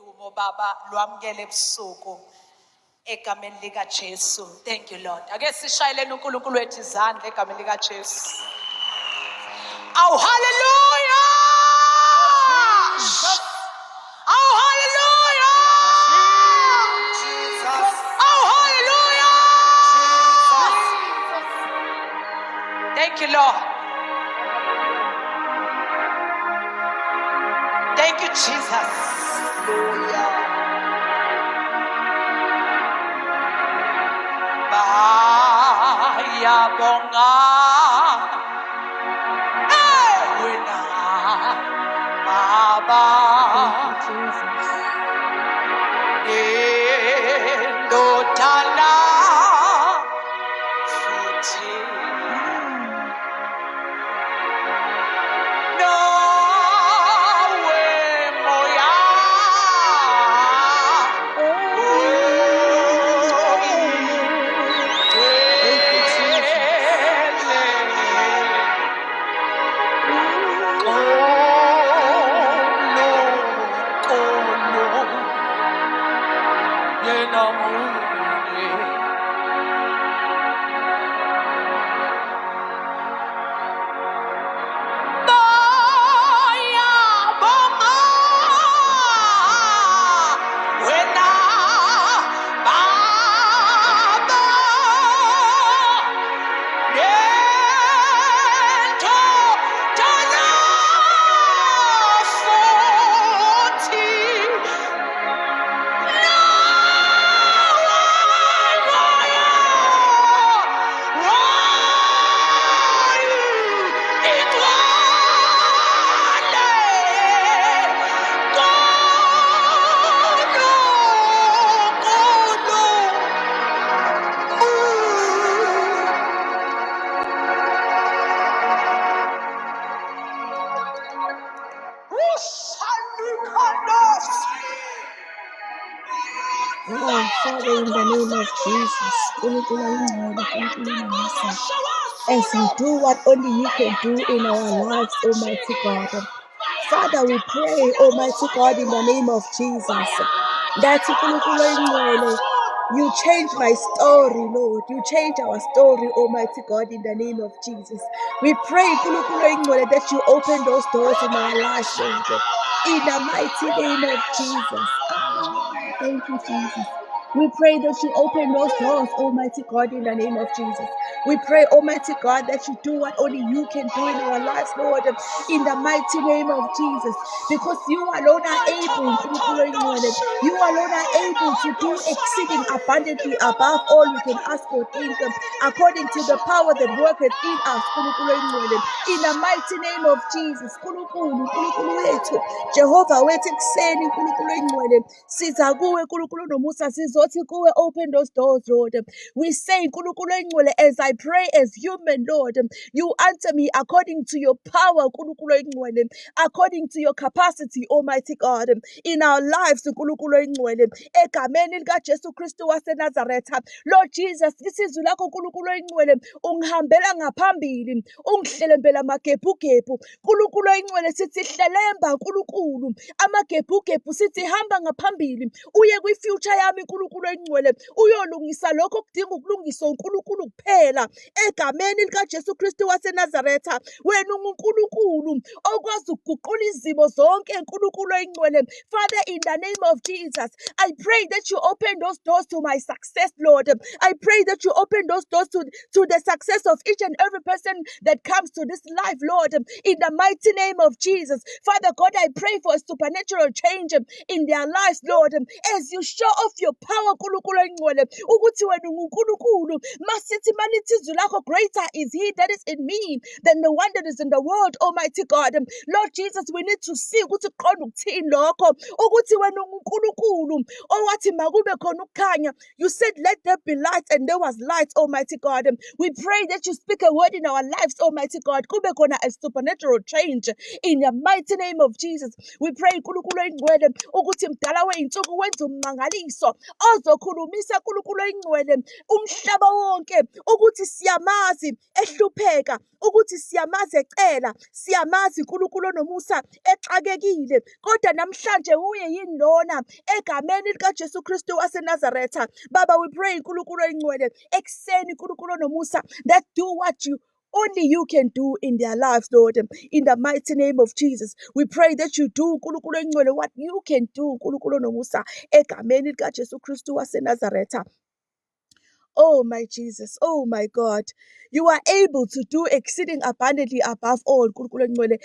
udumo Baba lwamkele ebusuku egameni lika Jesu. Thank you Lord. Ake sishayeleni uNkulunkulu wethu izandla egameni lika Jesu. Oh hallelujah! Oh hallelujah! Jesus. Oh hallelujah! Jesus. Thank you Lord. Thank you Jesus. Hallelujah. Bayabonga wena Baba indodana futhi nawe moya Father, in the name of Jesus, as you do what only you can do in our lives, Almighty God. Father, we pray, Almighty God, in the name of Jesus, that you change my story, Lord. You change our story, Almighty God, in the name of Jesus. We pray, that you open those doors in our lives, Lord, in the mighty name of Jesus. Thank you, Jesus. We pray that you open those doors, Almighty God, in the name of Jesus. We pray, Almighty God, that you do what only you can do in our lives, Lord, in the mighty name of Jesus. Because you alone are able, you alone are able to do exceeding abundantly above all we can ask or think, according to the power that worketh in us, in the mighty name of Jesus. Jehovah, wethi kuseni uNkulunkulu engcwele siza kuwe uNkulunkulu nomusa sizothi kuwe open those doors, Lord. We say uNkulunkulu engcwele, as I pray as human, Lord, you answer me according to your power uNkulunkulu engcwele, according to your capacity, Almighty God, in our lives uNkulunkulu engcwele, egameni lika Jesu Kristu waseNazaretha. Lord Jesus, this is lakho uNkulunkulu engcwele, ungihambela ngaphambili, ungihlelembela amagebhugebhu uNkulunkulu engcwele, sithi hlelemba uNkulunkulu amagebhugebhu, sithi hamba ngaphambili uye kwi-future yami uNkulunkulu engcwele, uyolungisa lokho kudinga ukulungiswa uNkulunkulu kuphela egameni lika Jesu Kristu waseNazaretha. Wena uNkulunkulu okwazi ukuguqula izimo zonke uNkulunkulu engcwele. Father, in the name of Jesus, I pray that you open those doors to my success, Lord. I pray that you open those doors to the success of each and every person that comes to this life, Lord, in the mighty name of Jesus. Father God, I pray for a supernatural change in their lives, Lord, as you show off your power, uNkulunkulu engcwele, ukuthi wena uNkulunkulu masithi manithizwi lakho, greater is he that is in me than the one that is in the world, Almighty God. Lord Jesus, we need to see ukuthi kuqonda ukuthini lokho, ukuthi wena uNkulunkulu owathi makube khona ukukhanya. You said let there be light, and there was light, Almighty God. We pray that you speak a word in our lives, Almighty God. Kube khona a supernatural change in the mighty name of Jesus. We pray uNkulunkulu engcwele ukuthi mdala weinsuku wenza umangaliso ozokhulumisa uNkulunkulu engcwele umhlaba wonke ukuthi ukuthi siyamazi ehlupheka, ukuthi siyamazi ecela, siyamazi uNkulunkulu onomusa exakekile, kodwa namhlanje uye yini lona egameni likaJesu Kristu waseNazaretha. Baba, we pray uNkulunkulu oyingcwele ekuseni, uNkulunkulu onomusa, that do what only you can do in their lives, Lord. In the mighty name of Jesus, we pray that you do, uNkulunkulu oyingcwele, what you can do, uNkulunkulu onomusa egameni likaJesu Kristu waseNazaretha. Oh, my Jesus. Oh, my God. You are able to do exceeding abundantly above all, uNkulunkulu oyingcwele.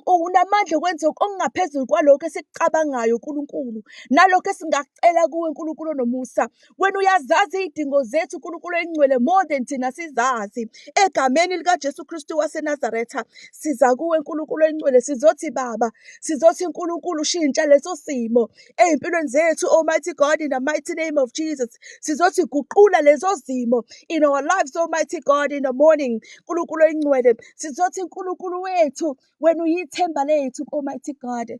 Unamandla okwenza okungaphezulu kwalokho esikucabangayo, uNkulunkulu, nalokho esingakucela kuwe, uNkulunkulu onomusa. Wena uyazazi izidingo zethu, uNkulunkulu oyingcwele, more than thina sizazi. Egameni likaJesu Kristu waseNazaretha, siza kuwe, uNkulunkulu oyingcwele, sizothi Baba, sizothi uNkulunkulu ushintsha leso simo ezimpilweni zethu, Almighty God, in the mighty name of Jesus. Sizothi guqula lezo zimo in our lives, Almighty God, in the morning, uNkulunkulu oyingcwele. Sizothi uNkulunkulu wethu, wena uyithemba lethu, Almighty God.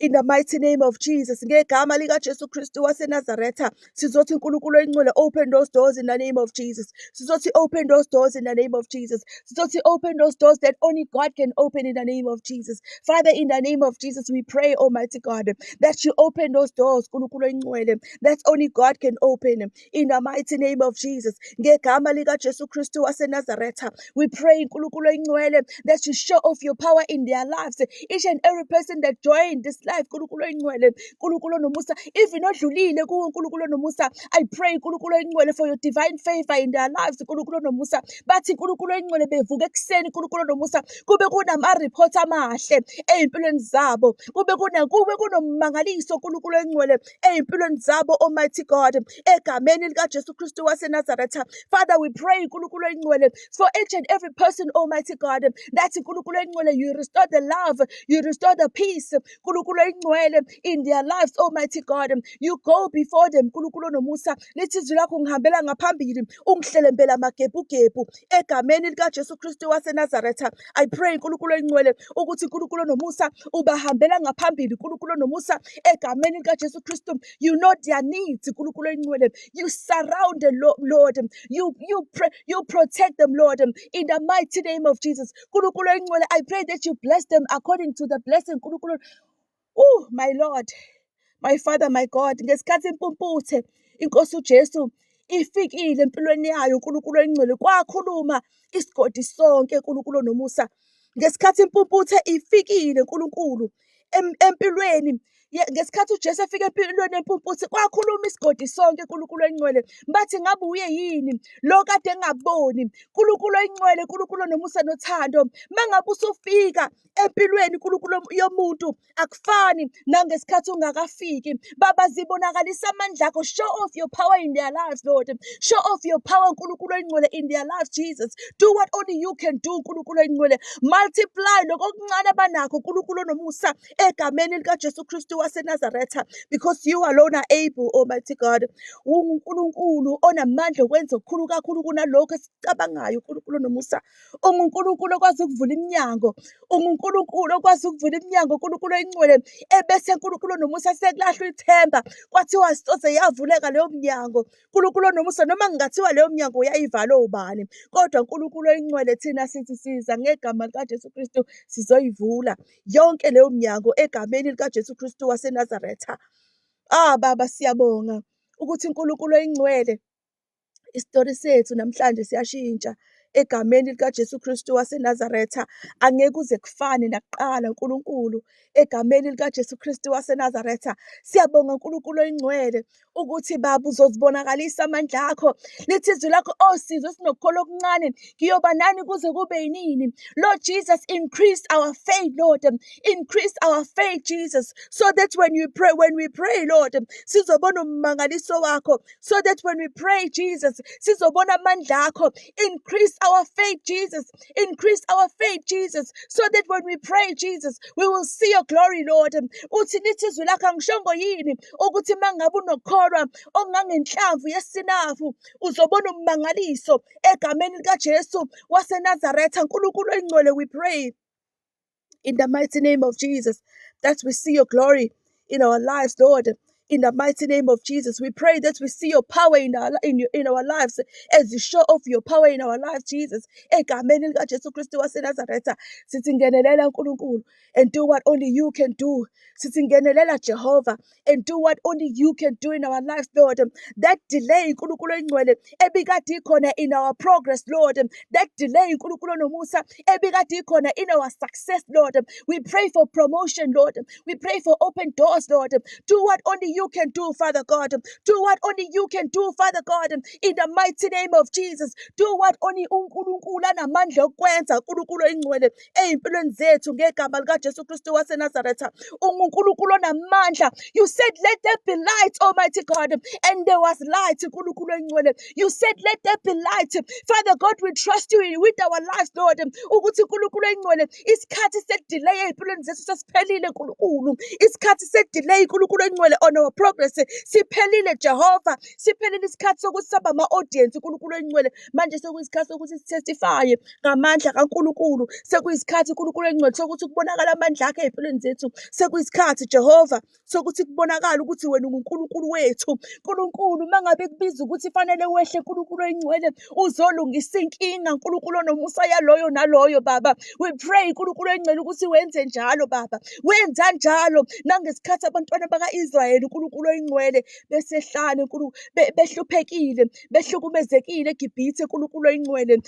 In the mighty name of Jesus, ngegama likaJesu Kristu waseNazaretha, sizothi uNkulunkulu oyingcwele, open those doors in the name of Jesus. Sizothi open those doors in the name of Jesus. Sizothi open those doors that only God can open in the name of Jesus. Father, in the name of Jesus, we pray, Almighty God, that you open those doors, uNkulunkulu oyingcwele, that only God can open. In the mighty name of Jesus, ngegama likaJesu Kristu waseNazaretha, we pray, uNkulunkulu oyingcwele, that you show off your power in their lives. Each and every person that joined this life, uNkulunkulu oyingcwele, uNkulunkulu onomusa, even odlulile kuwe, uNkulunkulu onomusa, I pray, uNkulunkulu oyingcwele, for your divine favor in their lives, uNkulunkulu onomusa. Bathi uNkulunkulu oyingcwele bevuka ekuseni, uNkulunkulu onomusa, kube kunama-report amahle ezimpilweni zabo, kube kunomangaliso, uNkulunkulu oyingcwele, ezimpilweni zabo, Almighty God, egameni likaJesu Kristu waseNazaretha. Father, we pray, uNkulunkulu oyingcwele, for each and every person, Almighty God, that uNkulunkulu oyingcwele, you restore the love, you restore the peace, uNkulunkulu oyingcwele, in their lives, Almighty God. You go before them, uNkulunkulu onomusa. Lithi izwi lakho ngihambela ngaphambili, ungihlelembela amagebhugebhu, egameni likaJesu Kristu waseNazaretha. I pray, uNkulunkulu oyingcwele, ukuthi uNkulunkulu onomusa ubahambela ngaphambili, uNkulunkulu onomusa, egameni likaJesu Kristu. You know their needs, uNkulunkulu oyingcwele. You surround them, Lord. You protect them, Lord, in the mighty name of Jesus. uNkulunkulu oyingcwele, I pray that you bless them according to the blessing, uNkulunkulu. Oh, my Lord, my Father, my God, ngesikhathi impumputhe inkosi uJesu ifikile empilweni yayo, uNkulunkulu oyingcwele, kwakhuluma isigodi sonke, uNkulunkulu onomusa. Ngesikhathi impumputhe ifikile, uNkulunkulu, empilweni, ngesikhathi uJesu efika empilweni yempumputhe, kwakhuluma isigodi sonke, uNkulunkulu oyingcwele. Bathi ngabe uye yini lo kade engaboni, uNkulunkulu oyingcwele, uNkulunkulu onomusa nothando. Mangabe usufika empilweni, uNkulunkulu yomuntu, akufani nangesikhathi ungakafiki. Baba, zibonakalisa amandla akho. Show off your power in their lives, Lord. Show off your power, uNkulunkulu oyingcwele, in their lives, Jesus. Do what only you can do, uNkulunkulu oyingcwele. Multiply lokho okuncane abanakho, uNkulunkulu onomusa, egameni likaJesu Kristu waseNazaretha, because you alone are able, Almighty God. UNkulunkulu onamandla okwenza okukhulu kakhulu kunalokho esicabangayo, uNkulunkulu onomusa. UNkulunkulu okwazi ukuvula iminyango, uNkulunkulu okwazi ukuvula iminyango, uNkulunkulu oyingcwele, ebese uNkulunkulu onomusa sekulahlwa ithemba, kwathiwa soze yavuleka leyo mnyango. uNkulunkulu onomusa, noma kungathiwa leyo mnyango uyayivala obani, kodwa uNkulunkulu oyingcwele, thina sithi siza ngegama likaJesu Kristu sizoyivula yonke leyo mnyango egameni likaJesu Kristu waseNazaretha. Baba, siyabonga ukuthi uNkulunkulu oyingcwele, isitori sethu namhlanje siyashintsha egameni likaJesu Kristu waseNazaretha. Angeke kuze kufane nakuqala, uNkulunkulu, egameni likaJesu Kristu waseNazaretha. Siyabonga uNkulunkulu oyingcwele ukuthi Baba uzozibonakalisa amandla akho. Lithi izwi lakho, osizwe esinokukholo okuncane kuyoba nani kuze kube yinini. Lord Jesus, increase our faith, Lord. Increase our faith, Jesus, so that when we pray, Lord, sizobona umangaliso wakho. So that when we pray, Jesus, sizobona amandla akho. Increase our faith, Jesus. Increase our faith, Jesus, so that when we pray, Jesus, we will see your glory, Lord. Uthi lithi izwi lakho, angishongo yini ukuthi mangabe unokholwa ongangenhlamvu yesinafu uzobona umangaliso egameni likaJesu waseNazaretha. uNkulunkulu oyingcwele, we pray in the mighty name of Jesus that we see your glory in our lives, Lord. In the mighty name of Jesus, we pray that we see your power in our lives as you show off your power in our lives, Jesus. Egameni likaJesu Kristu waseNazaretha, sithi ngenelela uNkulunkulu and do what only you can do. Sithi ngenelela Jehovah and do what only you can do in our lives, Lord. That delay, uNkulunkulu engcwele, ebikade ikhona in our progress, Lord. That delay, uNkulunkulu nomusa, ebikade ikhona in our success, Lord. We pray for promotion, Lord. We pray for open doors, Lord. Do what only you can do, Father God. Do what only you can do, Father God. In the mighty name of Jesus. Do what only uNkulunkulu anamandla okwenza, uNkulunkulu engcwele, ezimpilweni zethu ngegama likaJesu Kristu waseNazaretha. UNkulunkulu onamandla. You said, let there be light, Almighty God. And there was light, uNkulunkulu engcwele. You said, let there be light. Father God, we trust you with our lives, Lord. Ukuthi uNkulunkulu engcwele, isikhathi sedelay ezimpilweni zethu sesiphelile, uNkulunkulu. Isikhathi sedelay, uNkulunkulu engcwele, on our progress siphelile, Jehovah. Siphelile isikhathi sokuthi saba ama-audience, uNkulunkulu engcwele. Manje sekuyisikhathi sokuthi sitestifye ngamandla kaNkulunkulu. Sekuyisikhathi, uNkulunkulu engcwele, sokuthi kubonakala amandla akhe ezimpilweni zethu. Sekuyisikhathi, Jehovah, sokuthi kubonakala ukuthi wena uNkulunkulu wethu. Nkulunkulu, mangabe kubiza ukuthi fanele wehle, uNkulunkulu engcwele, uzolungisa inkinga, uNkulunkulu onomusa yaloyo naloyo, Baba. We pray, uNkulunkulu engcwele, ukuthi wenze njalo, Baba. Wenza njalo nangesikhathi abantwana baka-Israyeli, uNkulunkulu engcwele, besehlane, behluphekile, behlukumezekile eGibhithe, uNkulunkulu engcwele.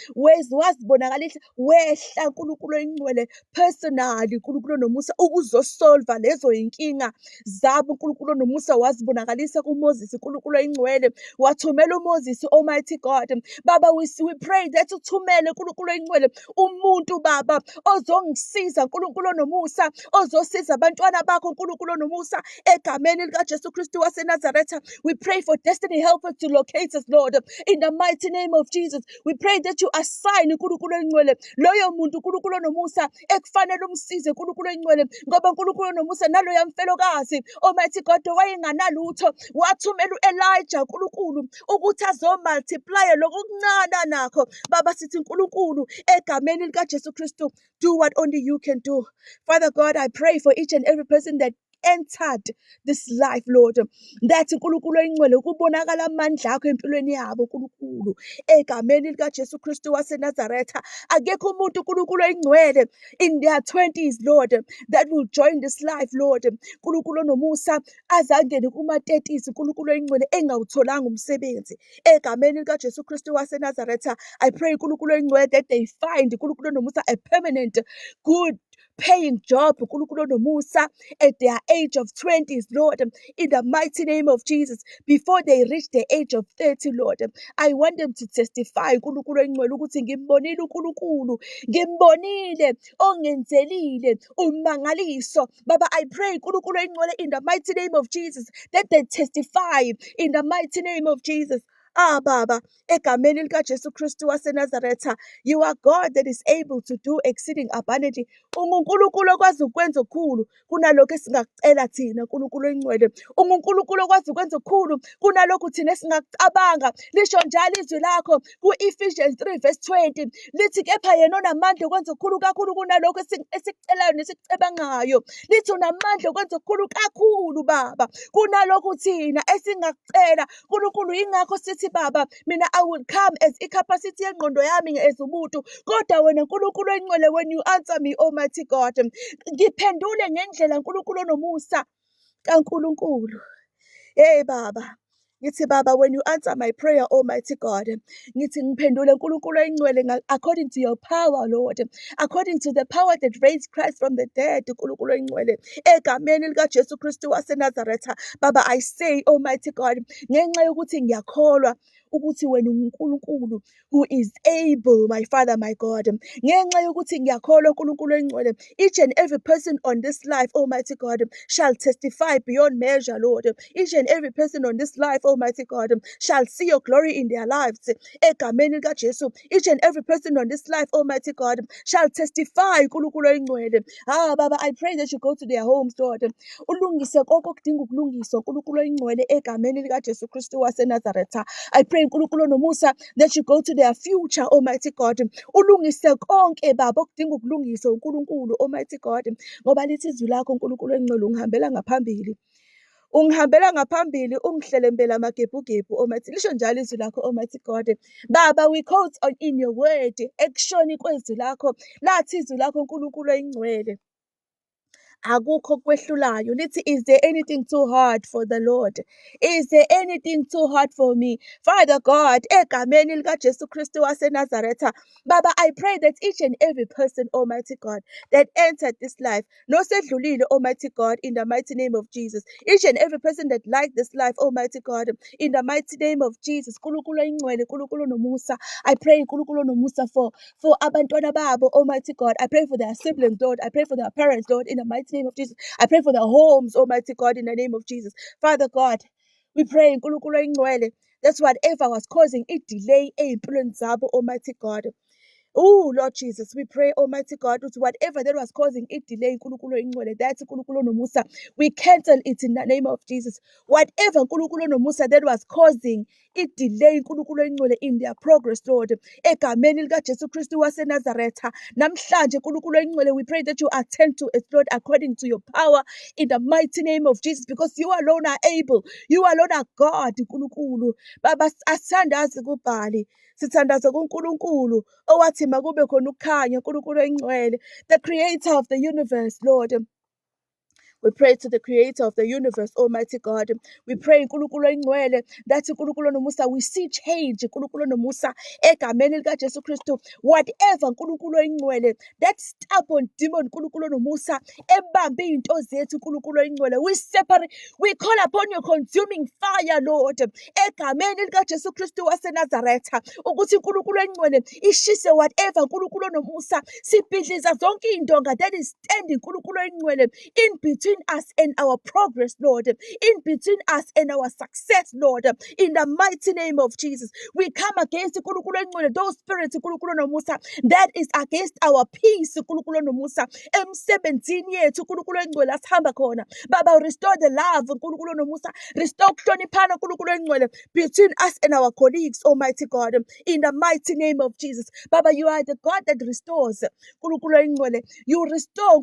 Wazibonakalisa wehla, uNkulunkulu engcwele, personally, uNkulunkulu nomusa, ukuzosolva lezo inkinga zabo, uNkulunkulu nomusa. Wazibonakalisa kuMoses, uNkulunkulu engcwele. Wathumela uMoses, Almighty God. Baba, we pray that uthumele, uNkulunkulu engcwele, umuntu, Baba, ozongisiza, uNkulunkulu nomusa, ozosiza abantwana bakho, uNkulunkulu nomusa, egameni likaJesu Kristu waseNazaretha. We pray for destiny helpers to locate us, Lord, in the mighty name of Jesus. We pray that you assign, uNkulunkulu engcwele, loyo muntu, uNkulunkulu nomusa, ekufanele umsize, uNkulunkulu engcwele, ngoba uNkulunkulu nomusa naloya mfelokazi, Almighty God, wayenganalutho, wathumela u-Elijah, uNkulunkulu, ukuthi azomultiplya lokhu okuncane nakho. Baba, sithi uNkulunkulu, egameni likaJesu Kristu, do what only you can do. Father God, I pray for each and every person that entered this life, Lord, that uNkulunkulu engcwele kubonakala amandla akho empilweni yabo, uNkulunkulu, egameni likaJesu Kristu waseNazaretha. Akekho umuntu, uNkulunkulu engcwele, in their 20s, Lord, that will join this life, Lord, uNkulunkulu nomusa, azangene kuma-30s, uNkulunkulu engcwele, engawutholanga umsebenzi, egameni likaJesu Kristu waseNazaretha. I pray, uNkulunkulu engcwele, that they find, uNkulunkulu nomusa, a permanent, good paying job, uNkulunkulu nomusa, at their age of 20s, Lord, in the mighty name of Jesus, before they reach the age of 30, Lord. I want them to testify, uNkulunkulu engcwele, ukuthi ngimbonile uNkulunkulu, ngimbonile ongenzelile umangaliso. Baba, I pray, uNkulunkulu engcwele, in the mighty name of Jesus, that they testify in the mighty name of Jesus. Baba, egameni likaJesu Kristu waseNazaretha, you are God that is able to do exceeding abundantly. UNkulunkulu okwazi ukwenza okukhulu kunalokho esingakucela thina, uNkulunkulu engcwele. UNkulunkulu okwazi ukwenza okukhulu kunalokho thina esingakucabanga. Lisho njalo izwi lakho ku-Ephesians 3:20 lithi, kepha yena onamandla okwenza okukhulu kakhulu kunalokho esikucelayo nesikucabangayo. Lithi unamandla okwenza okukhulu kakhulu, Baba, kunalokho thina esingakucela. uNkulunkulu, ingakho sithi, Baba, mina I will come as i-capacity yengqondo yami as umuntu, kodwa wena uNkulunkulu engcwele, when you answer me, Almighty God, ngiphendule ngendlela, uNkulunkulu onomusa kaNkulunkulu. Hey, Baba, ngithi, Baba, when you answer my prayer, Almighty God, ngithi ngiphendule, uNkulunkulu engcwele, according to your power, Lord, according to the power that raised Christ from the dead, uNkulunkulu engcwele, egameni likaJesu Kristu waseNazaretha. Baba, I say, Almighty God, ngenxa yokuthi ngiyakholwa ukuthi wena uNkulunkulu who is able, my Father, my God. Ngenxa yokuthi ngiyakholwa, uNkulunkulu engcwele, each and every person on this life, Almighty God, shall testify beyond measure, Lord. Each and every person on this life, Almighty God, shall see your glory in their lives. Egameni likaJesu. Each and every person on this life, Almighty God, shall testify, uNkulunkulu engcwele. Baba, I pray that you go to their homes, Lord. Ulungise konke okudinga ukulungiswa, uNkulunkulu engcwele, egameni likaJesu Kristu waseNazaretha. I pray, uNkulunkulu nomusa, that you go to their future, Almighty God. Ulungise konke, Baba, okudinga ukulungiswa, uNkulunkulu, Almighty God. Ngoba lithi izwi lakho, uNkulunkulu engcwele, ungihambela ngaphambili. ungihambela ngaphambili ungihlelembela amagebhugebhu Almighty. Lisho njalo izwi lakho Almighty God. Baba, we quote on in your word ekushoni kwezwi lakho lathi izwi lakho uNkulunkulu oyingcwele akukho kwehlulayo. Lithi, is there anything too hard for the Lord? Is there anything too hard for me? Father God, egameni likaJesu Kristu waseNazaretha, Baba, I pray that each and every person, Almighty God, that entered this life, nosedlulile, Almighty God, in the mighty name of Jesus, each and every person that liked this life, Almighty God, in the mighty name of Jesus, Nkulunkulu oyingcwele, Nkulunkulu nomusa, I pray Nkulunkulu nomusa for abantwana babo, Almighty God. I pray for their siblings, Lord. I pray for their parents, Lord, in the mighty name of Jesus. I pray for their homes, Almighty God, in the name of Jesus. Father God, we pray Nkulunkulu oyingcwele, that's whatever was causing a delay ey'mpilweni zabo, Almighty God. Oh, Lord Jesus, we pray, Almighty God, with whatever that was causing it delay, Nkulunkulu oyingcwele, that's Nkulunkulu nomusa, we cancel it in the name of Jesus. Whatever Nkulunkulu nomusa that was causing it delay, Nkulunkulu oyingcwele, in their progress, Lord, egameni likaJesu Kristu waseNazaretha, namhlanje Nkulunkulu oyingcwele, we pray that you attend to it, Lord, according to your power, in the mighty name of Jesus, because you alone are able, you alone are God, Nkulunkulu. Baba, asithandazi kubhali, sithandaza kuNkulunkulu owathi makube khona ukukhanya, Nkulunkulu oyingcwele, the creator of the universe, Lord. We pray to the creator of the universe, Almighty God. We pray Nkulunkulu oyingcwele, that Nkulunkulu nomusa, we see change, Nkulunkulu nomusa, egameni likaJesu Kristu. Whatever Nkulunkulu oyingcwele, that stubborn demon, Nkulunkulu nomusa, ebambe into zethu, Nkulunkulu oyingcwele, we separate, we call upon your consuming fire, Lord, egameni likaJesu Kristu waseNazaretha, ukuthi Nkulunkulu oyingcwele ishise whatever, Nkulunkulu nomusa, sibhidliza zonke indonga that is standing, Nkulunkulu oyingcwele, in between us and our progress, Lord, in between us and our success, Lord, in the mighty name of Jesus. We come against those spirits that is against our peace. Emsebenzini yethu asihamba khona. Baba, restore the love, restore ukuhloniphana between us and our colleagues, Almighty God, in the mighty name of Jesus. Baba, you are the God that restores. You restore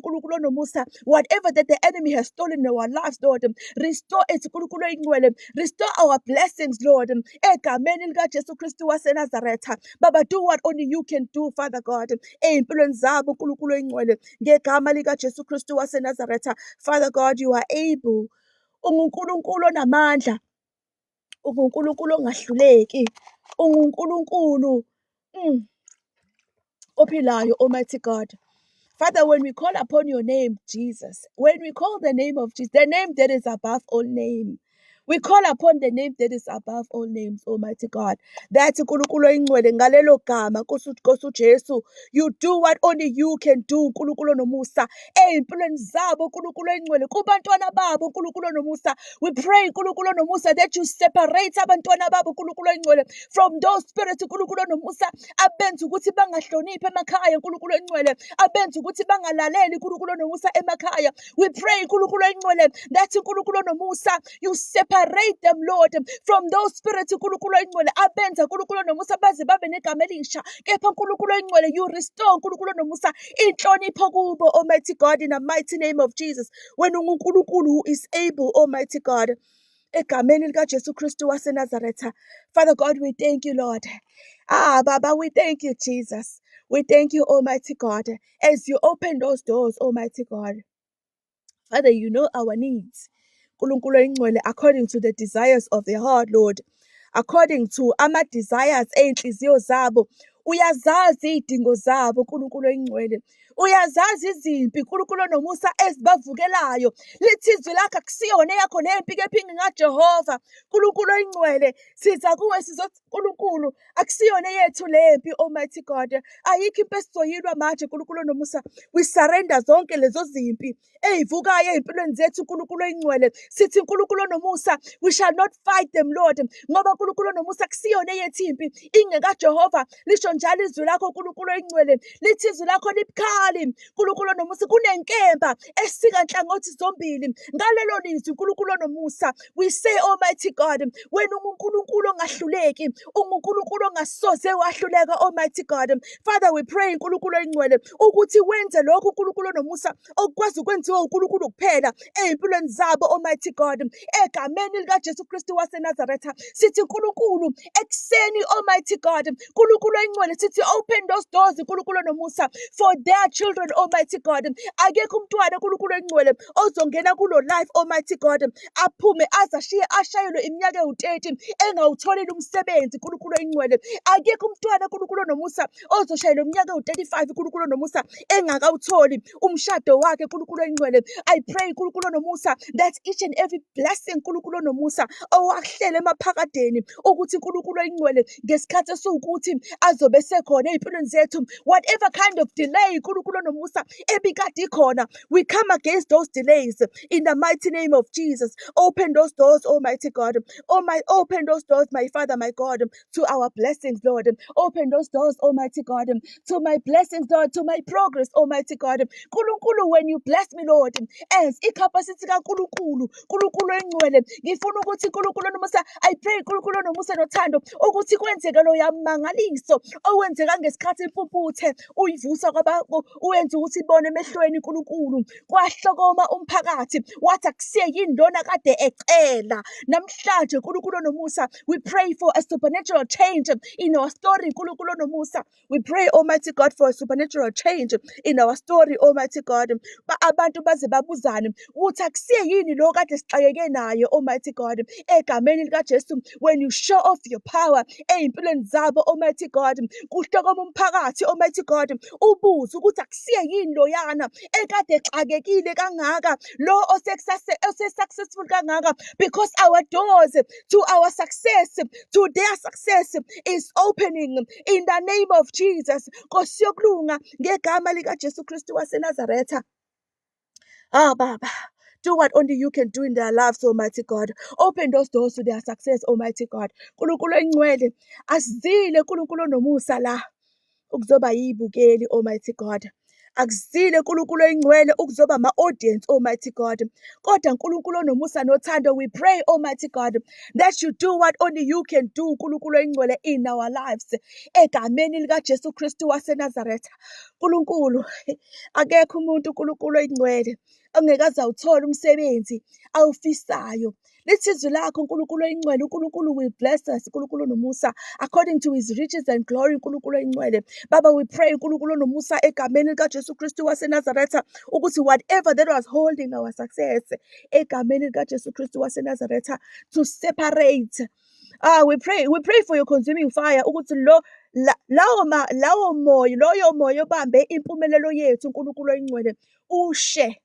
whatever that the enemy has stolen in our lives, Lord. Restore it, restore our blessings, Lord. Egameni likaJesu Kristu waseNazaretha. Baba, do what only you can do, Father God. Ey'mpilweni zabo, Nkulunkulu oyingcwele, ngegama likaJesu Kristu waseNazaretha. Father God, you are able. UnguNkulunkulu onamandla. UnguNkulunkulu ongahluleki. UnguNkulunkulu ophilayo, Almighty God. Father, when we call upon your name, Jesus, when we call the name of Jesus, the name that is above all name, we call upon the name that is above all names, Almighty God. That's Nkulunkulu oyingcwele, ngalelo gama Nkosi uJesu. You do what only you can do, Nkulunkulu nomusa. Ey'mpilweni zabo, Nkulunkulu oyingcwele, kubantwana babo, Nkulunkulu nomusa. We pray, Nkulunkulu nomusa, that you separate abantwana babo, Nkulunkulu oyingcwele, from those spirits, Nkulunkulu nomusa, abenza ukuthi bangahloniphi emakhaya, Nkulunkulu oyingcwele, abenza ukuthi bangalaleli, Nkulunkulu nomusa, emakhaya. We pray, Nkulunkulu oyingcwele, that Nkulunkulu nomusa, you separate them, Lord, from those spirits, Nkulunkulu oyingcwele, abenza Nkulunkulu nomusa baze babe negama elisha. Kepha Nkulunkulu oyingcwele, you restore Nkulunkulu nomusa inhlonipho kubo, Almighty God, in the mighty name of Jesus. When uNkulunkulu who is able, Almighty God, egameni likaJesu Kristu waseNazaretha. Father God, we thank you, Lord. Baba, we thank you, Jesus. We thank you, Almighty God, as you open those doors, Almighty God. Father, you know our needs. Nkulunkulu oyingcwele, according to the desires of their heart, Lord. According to ama desires ey'nhliziyo zabo. Uyazazi iy'dingo zabo, Nkulunkulu oyingcwele. Uyazazi izimpi, Nkulunkulu nomusa, ezibavukelayo. Lithi izwi lakho akusiyona eyakho lempi, kepha ingaJehova. Nkulunkulu oyingcwele, siza kuwe sizothi Nkulunkulu, akusiyona yethu lempi, Almighty God. Ayikho impi esizoyilwa manje, Nkulunkulu nomusa. We surrender zonke lezo zimpi ey'vukayo ey'mpilweni zethu, Nkulunkulu oyingcwele. Sithi Nkulunkulu nomusa, we shall not fight them, Lord, ngoba Nkulunkulu nomusa akusiyona yethu impi, ingekaJehova. Lisho njalo izwi lakho, Nkulunkulu oyingcwele, lithi izwi lakho libukhali kubukhali nkulunkulu nomusa kunenkemba esika nhlangothi zombili ngalelo lizwi nkulunkulu nomusa we say Almighty God wena uNkulunkulu ongahluleki uNkulunkulu ongasoze wahluleka Almighty God Father we pray nkulunkulu oyingcwele ukuthi wenze lokho uNkulunkulu nomusa okwazi ukwenziwa uNkulunkulu kuphela ezimpilweni zabo Almighty God egameni lika Jesu Kristu waseNazaretha sithi uNkulunkulu ekseni Almighty God uNkulunkulu oyingcwele sithi open those doors uNkulunkulu nomusa for their children Almighty God akekho umntwana uNkulunkulu oyingcwele ozongena kulo life Almighty God aphume azashiye ashayelwe iminyaka ewu30 engawutholile umsebenzi uNkulunkulu oyingcwele akekho umntwana uNkulunkulu nomusa ozoshayelwa iminyaka ewu35 uNkulunkulu nomusa engakawutholi umshado wakhe uNkulunkulu oyingcwele I pray uNkulunkulu nomusa that each and every blessing uNkulunkulu nomusa owahlele emaphakadeni ukuthi uNkulunkulu oyingcwele ngesikhathi sokuthi azobe sekhona ezimpilweni zethu whatever kind of delay uNkulunkulu nomusa ebikade ikhona we come against those delays in the mighty name of Jesus open those doors Almighty God open those doors my Father my God to our blessings Lord open those doors Almighty God to my blessings Lord to my progress Almighty God uNkulunkulu when you bless me Lord as icapacity kaNkulunkulu uNkulunkulu oyingcwele ngifuna ukuthi uNkulunkulu nomusa I pray uNkulunkulu nomusa nothando ukuthi kwenzeke lo yamangaliso owenzeka ngesikhathi impumputhe uyivusa uyenza ukuthi ibone emehlweni uNkulunkulu kwahlokoma umphakathi wathi akusiye yini lona kade ecela namhlanje uNkulunkulu nomusa we pray for a supernatural change in our story uNkulunkulu nomusa we pray Almighty God for a supernatural change in our story Almighty God abantu baze babuzane ukuthi akusiye yini lo kade sixakeke nayo Almighty God egameni lika Jesu when you show off your power ezimpilweni zabo Almighty God kuhlokoma umphakathi Almighty God ubuze ukuthi akusiye yini lo yana ekade exakekile kangaka lo successful kangaka because our doors to our success to their success is opening in the name of Jesus Nkosi yokulunga ngegama lika Jesu Kristu waseNazaretha Baba do what only you can do in their lives, Almighty God. Open those doors to their success, Almighty God. Nkulunkulu oyingcwele asizile uNkulunkulu nomusa la ukuzoba yibukeli Almighty God. Akuzile uNkulunkulu oyingcwele ukuzoba ama-audience Almighty God. Kodwa uNkulunkulu nomusa nothando we pray Almighty God that you do what only you can do uNkulunkulu oyingcwele in our lives. Egameni lika Jesu Kristu waseNazaretha. Nkulunkulu akekho umuntu uNkulunkulu oyingcwele ongekaze awuthola umsebenzi awufisayo. Lithi izwi lakho uNkulunkulu oyingcwele uNkulunkulu will bless us uNkulunkulu nomusa according to his riches and glory uNkulunkulu oyingcwele. Baba we pray uNkulunkulu nomusa egameni lika Jesu Kristu waseNazaretha ukuthi whatever that was holding our success egameni lika Jesu Kristu waseNazaretha to separate we pray for your consuming fire ukuthi loyo moya obambe impumelelo yethu uNkulunkulu oyingcwele ushe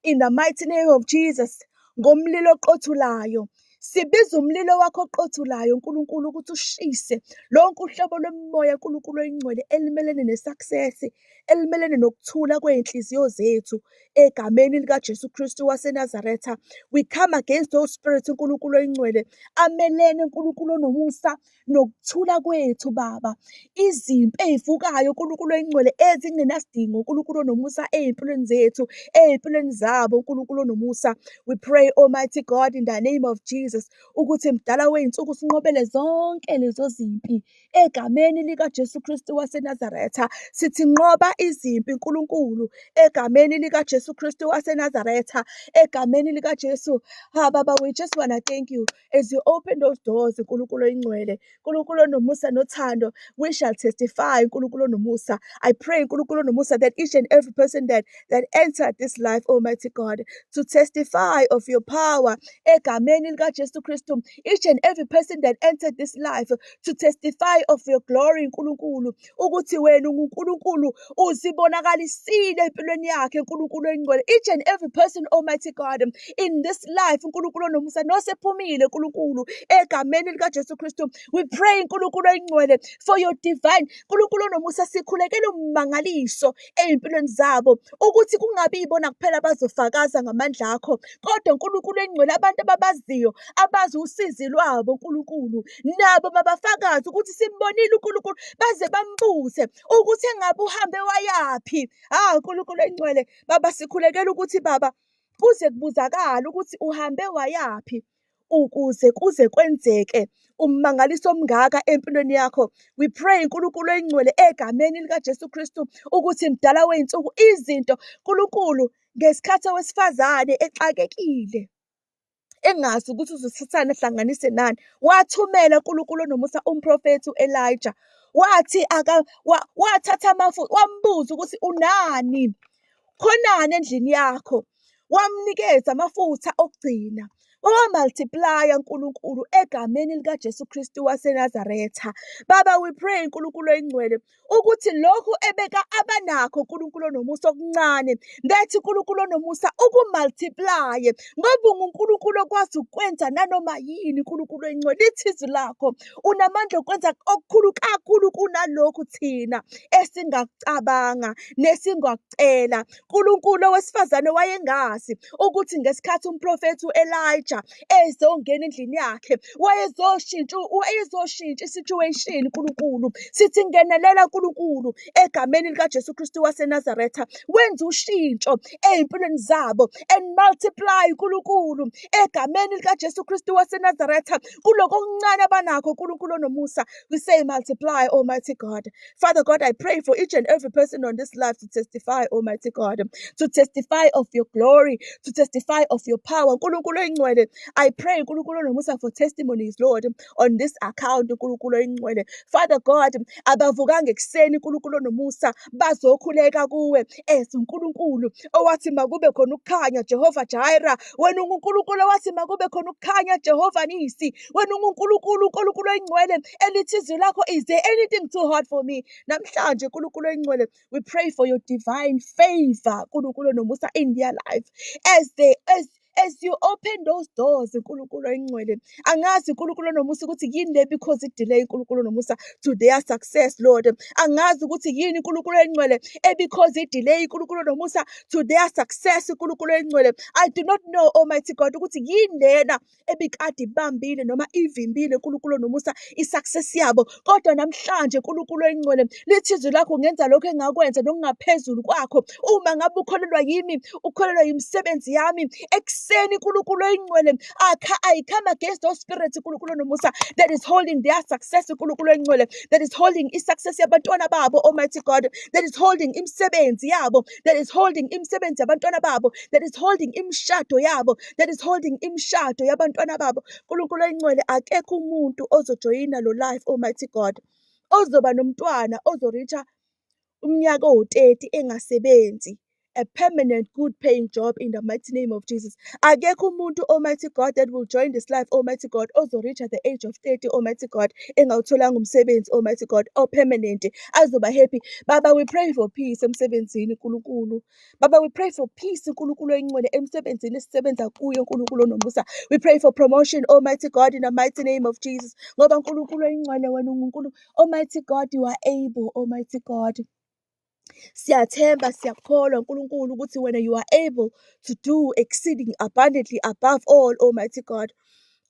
in the mighty name of Jesus ngomlilo oqothulayo sibiza umlilo wakho oqothulayo uNkulunkulu ukuthi ushise lonke uhlobo lomoya uNkulunkulu oyingcwele elimelene nesuccess elimelene nokuthula kweinhliziyo zethu egameni lika Jesu Kristu waseNazaretha we come against those spirits uNkulunkulu oyingcwele amelene uNkulunkulu nomusa nokuthula kwethu Baba izimpi ezivukayo uNkulunkulu oyingcwele ezingenasidingo uNkulunkulu nomusa ezimpilweni zethu ezimpilweni zabo uNkulunkulu nomusa we pray Almighty God in the name of Jesus ukuthi mdala weinsuku sinqobele zonke lezo zimpi egameni lika Jesu Kristu waseNazaretha sithi nqoba izimpi uNkulunkulu egameni lika Jesu Kristu waseNazaretha egameni lika Jesu Baba we just want to thank you as you open those doors uNkulunkulu oyingcwele uNkulunkulu nomusa nothando we shall testify uNkulunkulu nomusa I pray uNkulunkulu nomusa that each and every person that entered this life Almighty God to testify of your power egameni lika Jesu Kristu each and every person that entered this life to testify of your glory uNkulunkulu ukuthi wena uNkulunkulu uzibonakalisile empilweni yakhe uNkulunkulu oyingcwele each and every person Almighty God in this life uNkulunkulu nomusa nosephumile uNkulunkulu egameni lika Jesu Kristu we pray uNkulunkulu oyingcwele for your divine uNkulunkulu nomusa sikhulekele umangaliso ezimpilweni zabo ukuthi kungabi ibona kuphela bazofakaza ngamandla akho kodwa uNkulunkulu oyingcwele abantu ababaziyo abazi usizi lwabo uNkulunkulu, nabo mabafakazi ukuthi simbonile uNkulunkulu, baze bambuze ukuthi engabe uhambe wayaphi. uNkulunkulu engcwele, Baba sikhulekela ukuthi Baba kuze kubuzakala ukuthi uhambe wayaphi, ukuze kuze kwenzeke umangaliso omngaka empilweni yakho. We pray uNkulunkulu engcwele egameni likaJesu Kristu ukuthi mdala wey'nsuku izinto uNkulunkulu ngesikhathi owesifazane exakekile engazi ukuthi uzosithana ehlanganise nani, wathumela uNkulunkulu nomusa umprofethi u-Elijah, wathi wathatha amafutha wambuza ukuthi unani, khonani endlini yakho, wamnikeza amafutha okugcina, wawamultiplya uNkulunkulu egameni likaJesu Kristu waseNazaretha. Baba, we pray uNkulunkulu engcwele ukuthi lokhu ebeka abanakho uNkulunkulu nomusa okuncane, that uNkulunkulu nomusa ukumultiplye, ngoba uNkulunkulu okwazi ukwenza nanoma yini. uNkulunkulu engcwele, lithi izwi lakho unamandla okwenza okukhulu kakhulu kunalokhu thina esingakucabanga nesingakucela. uNkulunkulu owesifazane wayengazi ukuthi ngesikhathi umprofethi u-Elijah ezongena endlini yakhe wayezoshintsha isituation. uNkulunkulu sithi ngenelela uNkulunkulu egameni likaJesu Kristu waseNazaretha, wenza ushintsho ey'mpilweni zabo and multiply uNkulunkulu egameni likaJesu Kristu waseNazaretha kuloko okuncane abanakho. uNkulunkulu nomusa, we say multiply, Almighty God. Father God, I pray for each and every person on this life to testify, Almighty God, to testify of your glory, to testify of your power. uNkulunkulu engcwele, I pray uNkulunkulu nomusa for testimonies, Lord, on this account. uNkulunkulu engcwele, Father God, abavukanga ekuseni uNkulunkulu nomusa bazokhuleka kuwe as uNkulunkulu owathi makube khona ukukhanya, Jehova Jireh. Wena uNkulunkulu owathi makube khona ukukhanya, Jehova Nisi. Wena uNkulunkulu engcwele elithi izwi lakho, is there anything too hard for me? Namhlanje uNkulunkulu engcwele, we pray for your divine favor, uNkulunkulu nomusa, in their life as you open those doors. uNkulunkulu engcwele, angazi uNkulunkulu nomusa ukuthi yini le because it delay uNkulunkulu nomusa to their success, Lord. Angazi ukuthi yini uNkulunkulu engcwele because it delay uNkulunkulu nomusa to their success. uNkulunkulu engcwele, I do not know, Almighty God, ukuthi yini lena ebikade ibambile noma ivimbile uNkulunkulu nomusa i-success yabo. Kodwa namhlanje uNkulunkulu engcwele, lithi izwi lakho ngenza lokho engakwenza nokungaphezulu kwakho. Uma ngabe ukholelwa yimi, ukholelwa yimisebenzi yami ekuseni, uNkulunkulu engcwele, I come against those spirits uNkulunkulu nomusa that is holding their success. uNkulunkulu engcwele, that is holding i-success yabantwana babo, Almighty God, that is holding imisebenzi yabo, that is holding imisebenzi yabantwana babo, that is holding imishado yabo, that is holding imishado yabantwana babo. uNkulunkulu engcwele, akekho umuntu ozojoyina lo life, Almighty God, ozoba nomntwana ozoricha umnyaka owu-30 engasebenzi, a permanent good paying job, in the mighty name of Jesus. Akekho umuntu, Almighty God, that will join this life, Almighty God, ozoreach at the age of 30, Almighty God, engawutholanga umsebenzi, Almighty God, or permanent, azoba happy. Baba, we pray for peace emsebenzini uNkulunkulu. Baba, we pray for peace uNkulunkulu engcwele emsebenzini esisebenza kuyo uNkulunkulu nomusa. We pray for promotion, Almighty God, in the mighty name of Jesus. Ngoba uNkulunkulu engcwele, wena uNkulunkulu, Almighty God, you are able, Almighty God. Siyathemba, siyakholwa uNkulunkulu ukuthi wena you are able to do exceeding abundantly above all, Almighty God.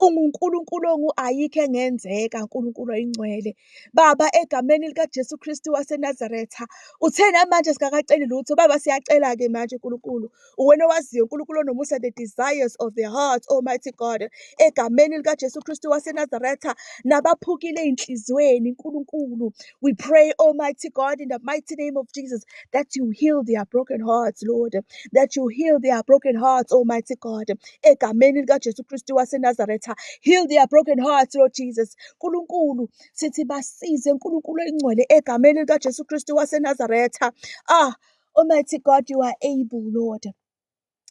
UNkulunkulu ayikho engenzeka, uNkulunkulu oyingcwele. Baba, egameni likaJesu Kristu waseNazaretha, uthe namanje singakaceli lutho. Baba, siyacela-ke manje uNkulunkulu, uwena owaziyo uNkulunkulu nomusa the desires of their hearts, Almighty God. Egameni likaJesu Kristu waseNazaretha, nabaphukile ey'nhliziyweni uNkulunkulu, we pray, Almighty God, in the mighty name of Jesus, that you heal their broken hearts, Lord. That you heal their broken hearts, Almighty God. Egameni likaJesu Kristu waseNazaretha, heal their broken hearts, Lord Jesus. uNkulunkulu, sithi basize uNkulunkulu engcwele egameni likaJesu Kristu waseNazaretha. Almighty God, you are able, Lord.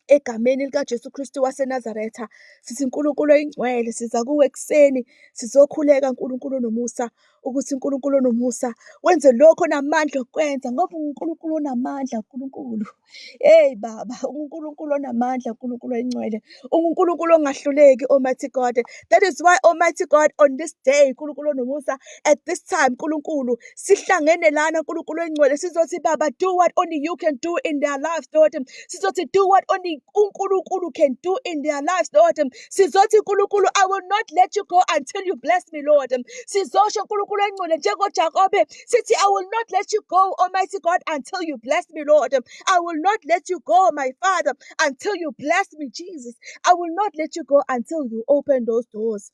Egameni likaJesu Kristu waseNazaretha, sithi uNkulunkulu oyingcwele, siza kuwe ekuseni, sizokhuleka uNkulunkulu nomusa ukuthi uNkulunkulu onomusa wenze lokho onamandla okwenza ngoba uNkulunkulu onamandla uNkulunkulu. Hey Baba, uNkulunkulu onamandla, uNkulunkulu oyingcwele, uNkulunkulu ongahluleki, Almighty God. That is why, Almighty God, on this day, uNkulunkulu onomusa, at this time, uNkulunkulu, sihlangene lana, uNkulunkulu oyingcwele, sizothi Baba, do what only you can do in their lives, Lord. Sizothi do what only uNkulunkulu can do in their lives, Lord. Sizothi uNkulunkulu, I will not let you go until you bless me, Lord. Sizosho uNkulunkulu oyingcwele njengoJakobe sithi, I will not let you go, Almighty God, until you bless me, Lord. I will not let you go, my Father, until you bless me, Jesus. I will not let you go until you open those doors,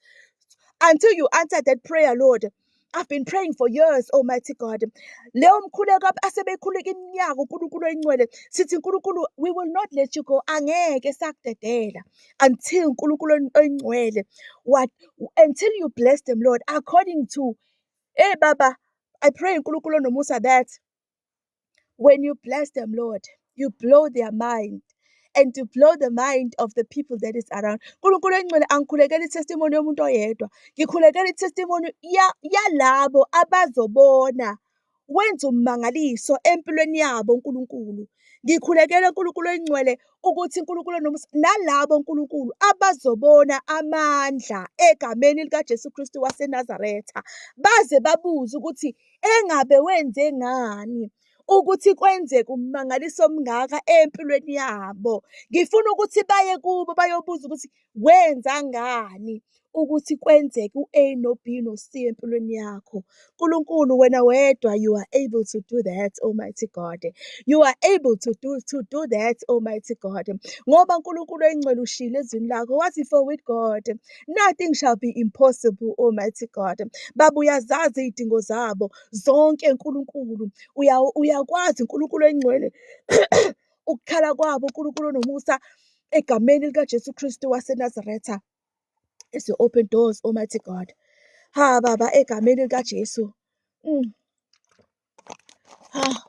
until you answer that prayer, Lord. I've been praying for years, Almighty God. Leyo mkhuleko asebekhuleka iminyaka uNkulunkulu oyingcwele sithi uNkulunkulu, we will not let you go. Angeke sakudedela until uNkulunkulu oyingcwele what until you bless them, Lord, according to Baba, I pray uNkulunkulu onomusa that when you bless them, Lord, you blow their mind and to blow the mind of the people that is around. uNkulunkulu oyingcwele angikhulekela i-testimony yomuntu oyedwa. Ngikhulekela i-testimony yalabo abazobona wenza umangaliso empilweni yabo uNkulunkulu. Ngikhulekela uNkulunkulu oyingcwele ukuthi uNkulunkulu onomusa nalabo uNkulunkulu abazobona amandla egameni likaJesu Kristu waseNazaretha baze babuze ukuthi engabe wenze ngani ukuthi kwenzeke umangaliso omngaka empilweni yabo. Ngifuna ukuthi baye kubo bayobuza ukuthi wenza ngani ukuthi kwenzeke u-A no B no C empilweni yakho. uNkulunkulu wena wedwa, you are able to do that, Almighty God. You are able to do that, Almighty God. Ngoba uNkulunkulu oyingcwele ushilo ezwini lakho wathi, for with God nothing shall be impossible, Almighty God. Baba uyazazi izidingo zabo zonke uNkulunkulu. Uyakwazi uNkulunkulu oyingcwele ukukhala kwabo uNkulunkulu onomusa egameni likaJesu Kristu waseNazaretha. As you open doors, Almighty God. Ha Baba, egameni likaJesu.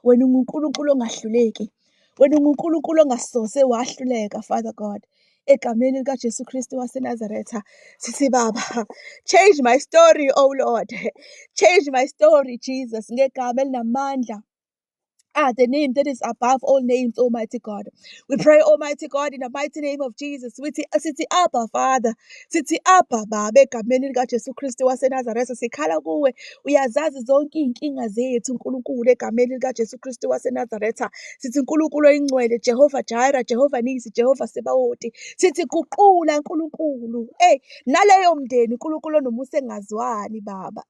Wena uNkulunkulu ongahluleki. Wena uNkulunkulu ongasose wahluleka, Father God. Egameni likaJesu Kristu waseNazaretha. Sithi Baba, change my story, oh Lord. Change my story, Jesus. Ngegama elinamandla. The name that is above all names, Almighty God. We pray, Almighty God, in the mighty name of Jesus. Sithi Abba, Father. Sithi Abba, Baba, egameni likaJesu Kristu waseNazaretha. Sikhala kuwe, uyazazi zonke iy'nkinga zethu, uNkulunkulu, egameni likaJesu Kristu waseNazaretha. Sithi uNkulunkulu oyingcwele, Jehova Jireh, Jehova Nisi, Jehova Sebawoti. Sithi guqula uNkulunkulu. Naleyo mndeni, uNkulunkulu onomusa engazwani, Baba.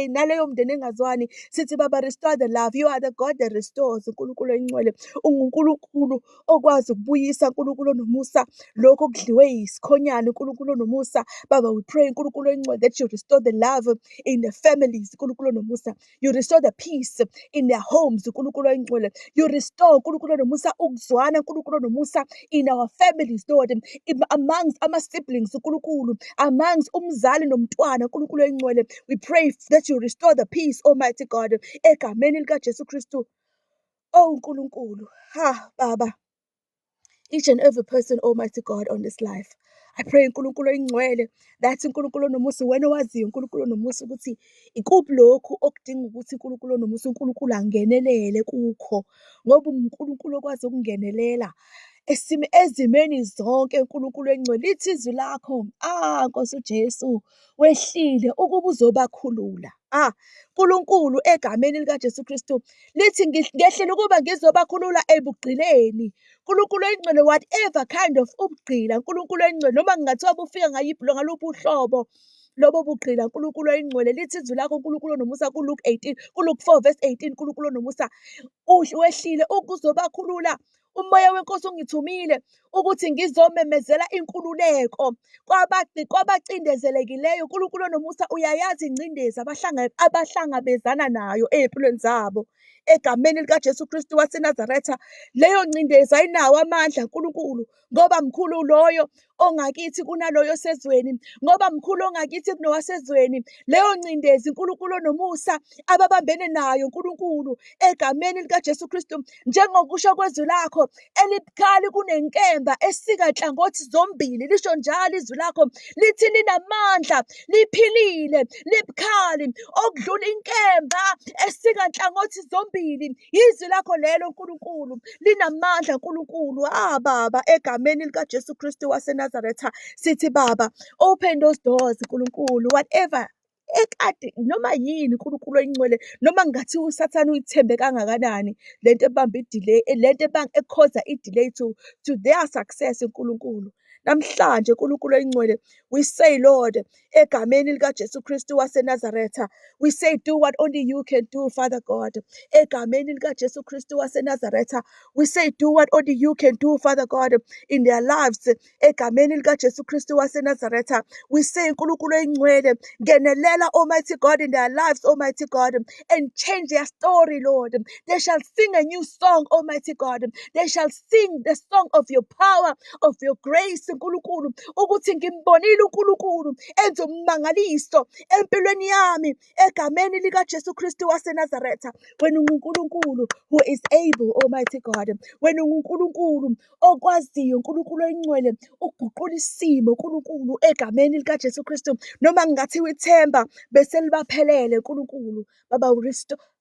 Naleyo mndeni engazwani. Sithi Baba, restore the love. You are the God that restores. uNkulunkulu oyingcwele unguNkulunkulu okwazi ukubuyisa, uNkulunkulu onomusa lokho okudliwe yisikhonyana, uNkulunkulu onomusa. Baba, we pray uNkulunkulu oyingcwele that you restore the love in the families, uNkulunkulu onomusa. You restore the peace in their homes, uNkulunkulu oyingcwele. You restore uNkulunkulu onomusa ukuzwana, uNkulunkulu onomusa in our families, Lord, amongst our siblings, uNkulunkulu, amongst umzali nomntwana, uNkulunkulu oyingcwele. We pray that you restore the peace, Almighty God, egameni likaJesu Kristu. Oh uNkulunkulu, Baba, each and every person, Almighty God, on this life. I pray uNkulunkulu oyingcwele that uNkulunkulu onomusa wena owaziyo uNkulunkulu onomusa ukuthi ikuphi lokhu okudinga ukuthi uNkulunkulu onomusa uNkulunkulu angenelele kukho, ngoba uNkulunkulu okwazi ukungenelela ezimeni zonke. uNkulunkulu oyingcwele lithi izwi lakho, Nkosi uJesu, wehlile ukuba uzobakhulula. uNkulunkulu egameni likaJesu Kristu lithi ngehlele ukuba ngizobakhulula ebugqileni. uNkulunkulu oyingcwele, whatever kind of ubugqila, uNkulunkulu oyingcwele, noma kungathiwa bufika ngaluphi uhlobo lobo bugqila, uNkulunkulu oyingcwele lithi izwi lakho, uNkulunkulu onomusa, kuLuke 4 verse 18, uNkulunkulu onomusa wehlile ukuzobakhulula. Umoya weNkosi ungithumile ukuthi ngizomemezela inkululeko kwabacindezelekileyo. uNkulunkulu onomusa uyayazi ingcindezi abahlangabezana nayo ey'mpilweni zabo. Egameni likaJesu Kristu waseNazaretha, leyo ngcindezi ayinawo amandla uNkulunkulu, ngoba mkhulu loyo ongakithi kunaloyo osezweni, ngoba mkhulu ongakithi kunowasezweni. Leyo ngcindezi uNkulunkulu onomusa ababambene nayo uNkulunkulu egameni likaJesu Kristu, njengokusho kwezwi lakho elibukhali kunenkemba inkemba esikanhlangothi zombili. Lisho njalo izwi lakho lithi linamandla, liphilile, libukhali okudlula inkemba esikanhlangothi zombili. Izwi lakho lelo Nkulunkulu linamandla Nkulunkulu. Baba, egameni likaJesu Kristu waseNazaretha sithi Baba, open those doors Nkulunkulu, whatever ekade noma yini Nkulunkulu oyingcwele, noma ngathi uSathane uyithembe kangakanani lento ebamba i-delay, lento ekhoza i-delay to their success Nkulunkulu. Namhlanje Nkulunkulu oyingcwele, we say Lord, egameni likaJesu Kristu waseNazaretha, we say do what only you can do, Father God. Egameni likaJesu Kristu waseNazaretha, we say do what only you can do, Father God, in their lives. Egameni likaJesu Kristu waseNazaretha, we say Nkulunkulu oyingcwele, ngenelela Almighty God in their lives, Almighty God, and change their story, Lord. They shall sing a new song, Almighty God. They shall sing the song of your power, of your grace, Nkulunkulu, ukuthi ngimbonile uNkulunkulu enze ummangaliso empilweni yami egameni likaJesu Kristu waseNazaretha. Wena uNkulunkulu who is able, Almighty God. Wena uNkulunkulu okwaziyo, Nkulunkulu oyingcwele, ukuguqula isimo, Nkulunkulu, egameni likaJesu Kristu. Noma ngingathiwa ithemba bese libaphelele, Nkulunkulu,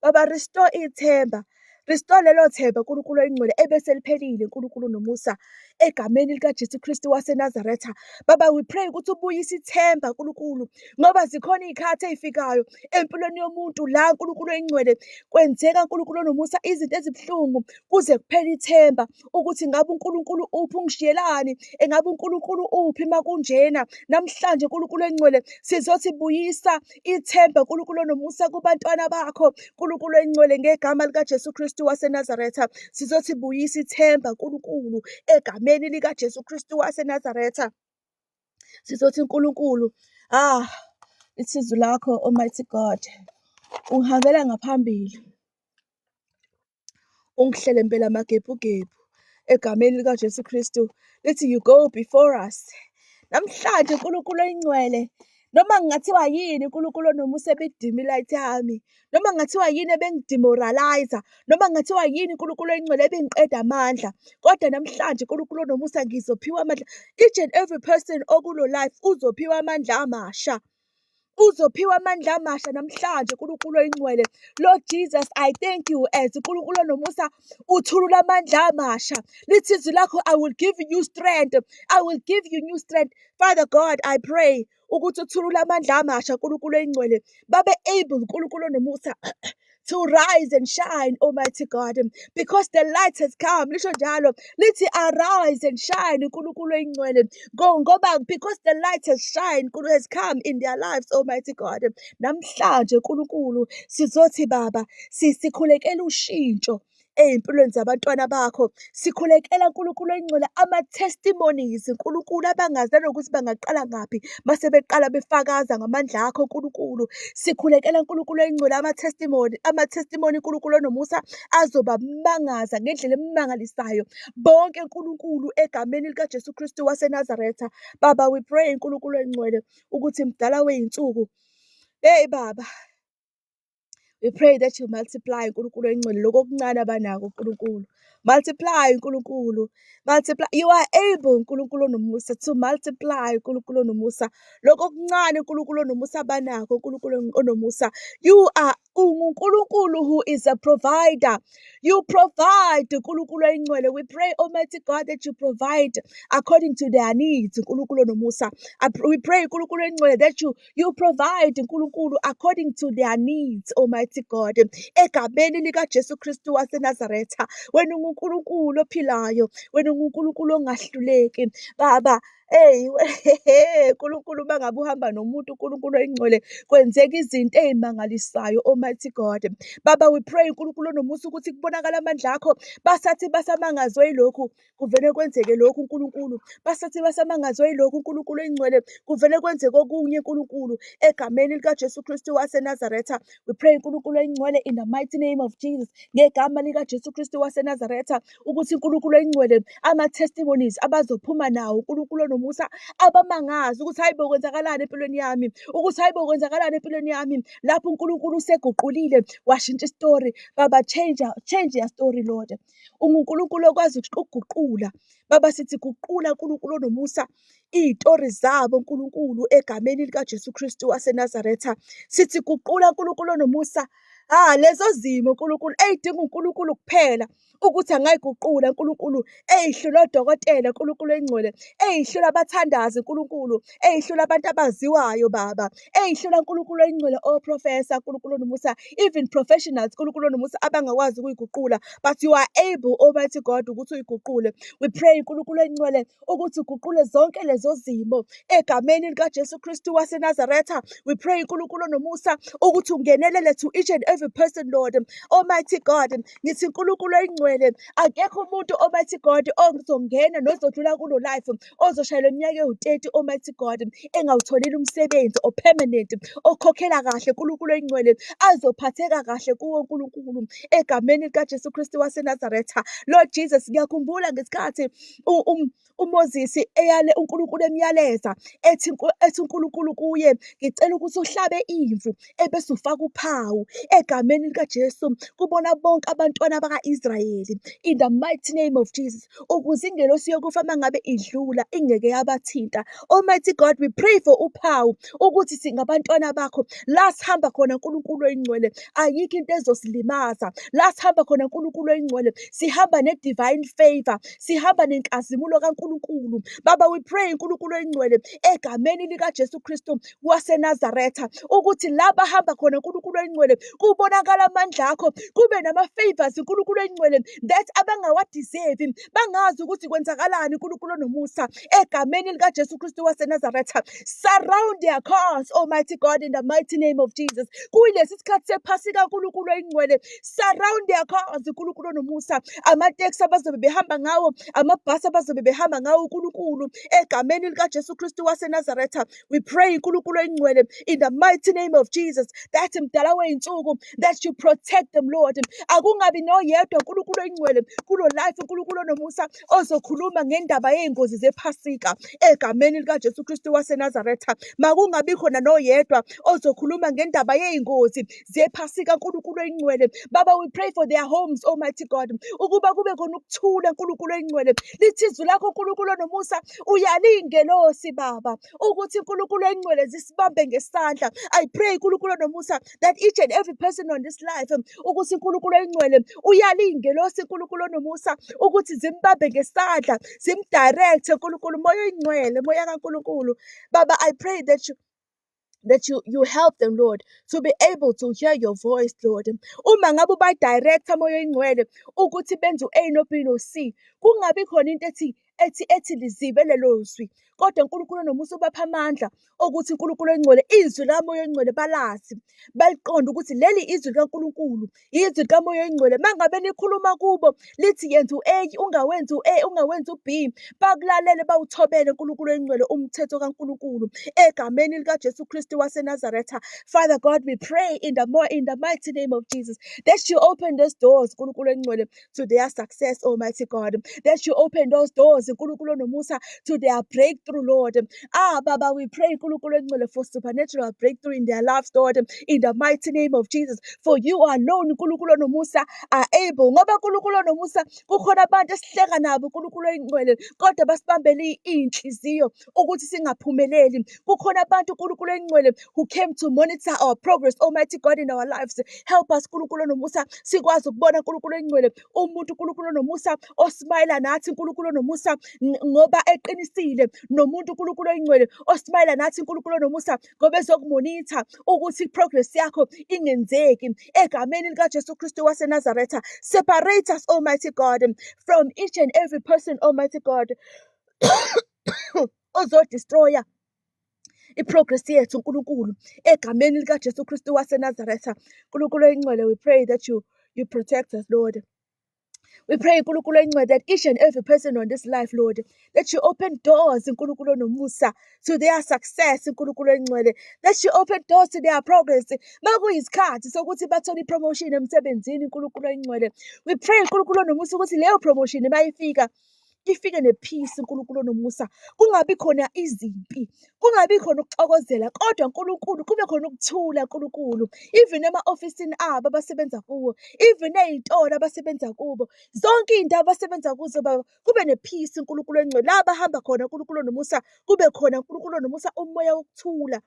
Baba restore ithemba. Restore lelo themba Nkulunkulu oyingcwele ebese liphelile, Nkulunkulu nomusa, egameni likaJesu Kristu waseNazaretha. Baba, we pray ukuthi ubuyise ithemba Nkulunkulu, ngoba zikhona izikhathi ezifikayo empilweni yomuntu la Nkulunkulu oyingcwele kwenzeka Nkulunkulu nomusa izinto ezibuhlungu kuze kuphele ithemba ukuthi ngabe uNkulunkulu uphi, ungishiyelani, engabe uNkulunkulu uphi makunjena. Namhlanje Nkulunkulu oyingcwele sizothi buyisa ithemba Nkulunkulu nomusa kubantwana bakho Nkulunkulu oyingcwele, ngegama likaJesu Kristu waseNazaretha. Sizothi buyisa ithemba Nkulunkulu egameni likaJesu Kristu waseNazaretha. Sizothi Nkulunkulu, isizwe lakho Almighty God, ungihambela ngaphambili, ungihlele mpela amagebhugebhu egameni likaJesu Kristu. Lithi you go before us. Namhlanje Nkulunkulu oyingcwele, noma ngingathiwa yini Nkulunkulu nomusa ebedima ilight yami, noma ngingathiwa yini ebengidemoralize, noma ngingathiwa yini Nkulunkulu oyingcwele ebengiqeda amandla, kodwa namhlanje Nkulunkulu nomusa ngizophiwa amandla. Each and every person okulo life uzophiwa amandla amasha. Uzophiwa amandla amasha namhlanje Nkulunkulu oyingcwele. Lord Jesus, I thank you as Nkulunkulu nomusa uthulula amandla amasha. Lithi izwi lakho, I will give you strength. I will give you new strength. Father God, I pray ukuthi uthulula amandla amasha Nkulunkulu oyingcwele, babe able Nkulunkulu nomusa to rise and shine, Almighty God, because the light has come. Lisho njalo lithi arise and shine Nkulunkulu oyingcwele, ngoba because the light has come in their lives, Almighty God. Namhlanje Nkulunkulu sizothi Baba, sikhulekela ushintsho ey'mpilweni zabantwana bakho. Sikhulekela Nkulunkulu oyingcwele ama-testimonies Nkulunkulu abangazi nanokuthi bangaqala ngaphi mase beqala befakaza ngamandla akho Nkulunkulu. Sikhulekela Nkulunkulu oyingcwele ama-testimony Nkulunkulu nomusa azobamangaza ngendlela emangalisayo bonke Nkulunkulu egameni likaJesu Kristu waseNazaretha. Baba, we pray Nkulunkulu oyingcwele ukuthi mdala wey'nsuku, hey Baba, we pray that you multiply Nkulunkulu oyingcwele lokho okuncane abanako Nkulunkulu. Multiply Nkulunkulu. Multiply. You are able Nkulunkulu nomusa to multiply Nkulunkulu nomusa lokho okuncane Nkulunkulu nomusa abanako Nkulunkulu nomusa. You are uNkulunkulu who is a provider. You provide Nkulunkulu oyingcwele. We pray Almighty God that you provide according to their needs Nkulunkulu nomusa. We pray Nkulunkulu oyingcwele that you provide Nkulunkulu according to their needs, Almighty God. Egameni likaJesu Kristu waseNazaretha. Wena uNkulunkulu ophilayo, wena uNkulunkulu ongahluleki Baba. Hey, Nkulunkulu bangabe uhamba nomuntu Nkulunkulu oyingcwele kwenzeka izinto ezimangalisayo, Almighty God. Baba, we pray Nkulunkulu nomusa ukuthi kubonakala amandla akho. Basathi basamangazwe yilokhu kuvele kwenzeke lokhu Nkulunkulu. Basathi basamangazwe yilokhu Nkulunkulu oyingcwele kuvele kwenzeke okunye Nkulunkulu egameni likaJesu Kristu waseNazaretha. We pray Nkulunkulu oyingcwele in the mighty name of Jesus, ngegama likaJesu Kristu waseNazaretha, ukuthi Nkulunkulu oyingcwele ama-testimonies abazophuma nawo Nkulunkulu nomusa abamangazi ukuthi hayibo kwenzakalani empilweni yami, ukuthi hayibo kwenzakalani empilweni yami. Lapho uNkulunkulu useguqulile washintsha isitori, baba change your story Lord. UNkulunkulu okwazi ukuguqula. Baba sithi guqula uNkulunkulu nomusa iy'tori zabo uNkulunkulu egameni likaJesu Kristu waseNazaretha. Sithi guqula uNkulunkulu nomusa lezo zimo uNkulunkulu ey'dinga uNkulunkulu kuphela ukuthi angayiguqula uNkulunkulu, ey'hlula odokotela uNkulunkulu engcwele, ey'hlula abathandazi uNkulunkulu, ey'hlula abantu abaziwayo Baba, ey'hlula uNkulunkulu engcwele oprofesa uNkulunkulu nomusa, even professionals uNkulunkulu nomusa abangakwazi ukuyiguqula, but you are able Almighty God ukuthi uyiguqule. We pray uNkulunkulu engcwele ukuthi uguqule zonke lezo zimo egameni likaJesu Kristu waseNazaretha. We pray uNkulunkulu nomusa ukuthi ungenelele to each and every person Lord. Almighty God, ngithi uNkulunkulu engcwele akekho umuntu Almighty God ozongena nozodlula kulo life ozoshayela iminyaka ewu-30 Almighty God engawutholile umsebenzi o-permanent okhokhela kahle uNkulunkulu engcwele azophatheka kahle kuwo uNkulunkulu egameni likaJesu Kristu waseNazaretha. Lord Jesus, ngiyakhumbula ngesikhathi uMoses eyale uNkulunkulu emyaleza ethi uNkulunkulu kuye, ngicela ukuthi uhlabe imvu ebese ufaka uphawu egameni likaJesu kubona bonke abantwana baka-Israyeli in the mighty name of Jesus, ukuze ingelosi yokufa mangabe idlula ingeke yabathinta. Almighty God, we pray for uphawu ukuthi singabantwana bakho la sihamba khona uNkulunkulu oyingcwele ayikho into ezosilimaza. La sihamba khona uNkulunkulu oyingcwele sihamba ne-divine favor, sihamba nenkazimulo kaNkulunkulu. Baba, we pray uNkulunkulu oyingcwele egameni likaJesu Kristu waseNazaretha ukuthi la bahamba khona uNkulunkulu oyingcwele kubonakala amandla akho, kube nama-favors uNkulunkulu oyingcwele that abangawadeserve, bangazi ukuthi kwenzakalani uNkulunkulu nomusa egameni likaJesu Kristu waseNazaretha. Surround their cause Almighty God in the mighty name of Jesus. Kuyilesi sikhathi sephasika uNkulunkulu oyingcwele, surround their cause uNkulunkulu nomusa, amateksi abazobe behamba ngawo, amabhasi abazobe behamba ngawo uNkulunkulu egameni likaJesu Kristu waseNazaretha. We pray uNkulunkulu oyingcwele in the mighty name of Jesus that mdala wey'nsuku that you protect them Lord. Akungabi noyedwa uNkulunkulu oyingcwele kulo life uNkulunkulu nomusa ozokhuluma ngendaba yey'ngozi zephasika egameni likaJesu Kristu waseNazaretha. Makungabi khona noyedwa ozokhuluma ngendaba yey'ngozi zephasika uNkulunkulu oyingcwele. Baba, we pray for their homes Almighty God, ukuba kube khona ukuthula uNkulunkulu oyingcwele. Lithi izwi lakho uNkulunkulu nomusa uyalingelosi Baba ukuthi uNkulunkulu oyingcwele zisibambe ngesandla. I pray uNkulunkulu nomusa that each and every person on this life ukuthi uNkulunkulu oyingcwele uyalingelosi uNkulunkulu nomusa ukuthi zimbambe ngesandla, zimdirect uNkulunkulu moya oyingcwele, moya kaNkulunkulu. Baba, I pray that you help them Lord to be able to hear your voice Lord. Uma ngabe ubayidirector moya oyingcwele ukuthi benze u-A no-B no-C, kungabi khona into ethi lizibe lelo zwi, kodwa uNkulunkulu nomusa ubapha amandla ukuthi uNkulunkulu oyingcwele izwi likamoya oyingcwele balazi, baliqonde ukuthi leli izwi likaNkulunkulu, izwi likamoya oyingcwele. Mangabe likhuluma kubo lithi yenza u-A ungawenzi u-A ungawenzi u-B, bakulalele bawuthobele uNkulunkulu oyingcwele umthetho kaNkulunkulu egameni likaJesu Kristu waseNazaretha. Father God, we pray in the mighty name of Jesus that you open those doors uNkulunkulu oyingcwele to their success Almighty God, that you open those doors uNkulunkulu nomusa to their breakthrough Lord. Baba, we pray uNkulunkulu oyingcwele for supernatural breakthrough in their lives Lord, in the mighty name of Jesus. For you alone uNkulunkulu nomusa are able. Ngoba uNkulunkulu nomusa kukhona abantu esihleka nabo uNkulunkulu oyingcwele kodwa basibambele iy'nhliziyo ukuthi singaphumeleli. Kukhona abantu uNkulunkulu oyingcwele who came to monitor our progress Almighty God in our lives. Help us uNkulunkulu nomusa sikwazi ukubona uNkulunkulu oyingcwele umuntu uNkulunkulu nomusa osmayila nathi uNkulunkulu nomusa ngoba eqinisile, nomuntu uNkulunkulu oyingcwele osmayila nathi uNkulunkulu nomusa ngoba ezokumonitha ukuthi progress yakho ingenzeki egameni likaJesu Kristu waseNazaretha. Separate us Almighty God from each and every person Almighty God ozodestroya iprogress yethu uNkulunkulu egameni likaJesu Kristu waseNazaretha. uNkulunkulu oyingcwele, we pray that you protect us Lord. We pray uNkulunkulu oyingcwele that each and every person on this life Lord, that you open doors uNkulunkulu nomusa to their success uNkulunkulu oyingcwele, that you open doors to their progress. Makuyisikhathi sokuthi bathole ipromotion emsebenzini uNkulunkulu oyingcwele, we pray uNkulunkulu nomusa ukuthi leyo promotion mayifika ifike nepeace uNkulunkulu nomusa, kungabi khona izimpi, kungabi khona ukuxokozela, kodwa uNkulunkulu kube khona ukuthula uNkulunkulu, even ema-ofisini abo abasebenza kuwo, even ey'tolo abasebenza kubo, zonke iy'ndawo abasebenza kuzo Baba, kube nepeace uNkulunkulu engcwele, la abahamba khona uNkulunkulu nomusa, kube khona uNkulunkulu nomusa umoya wokuthula.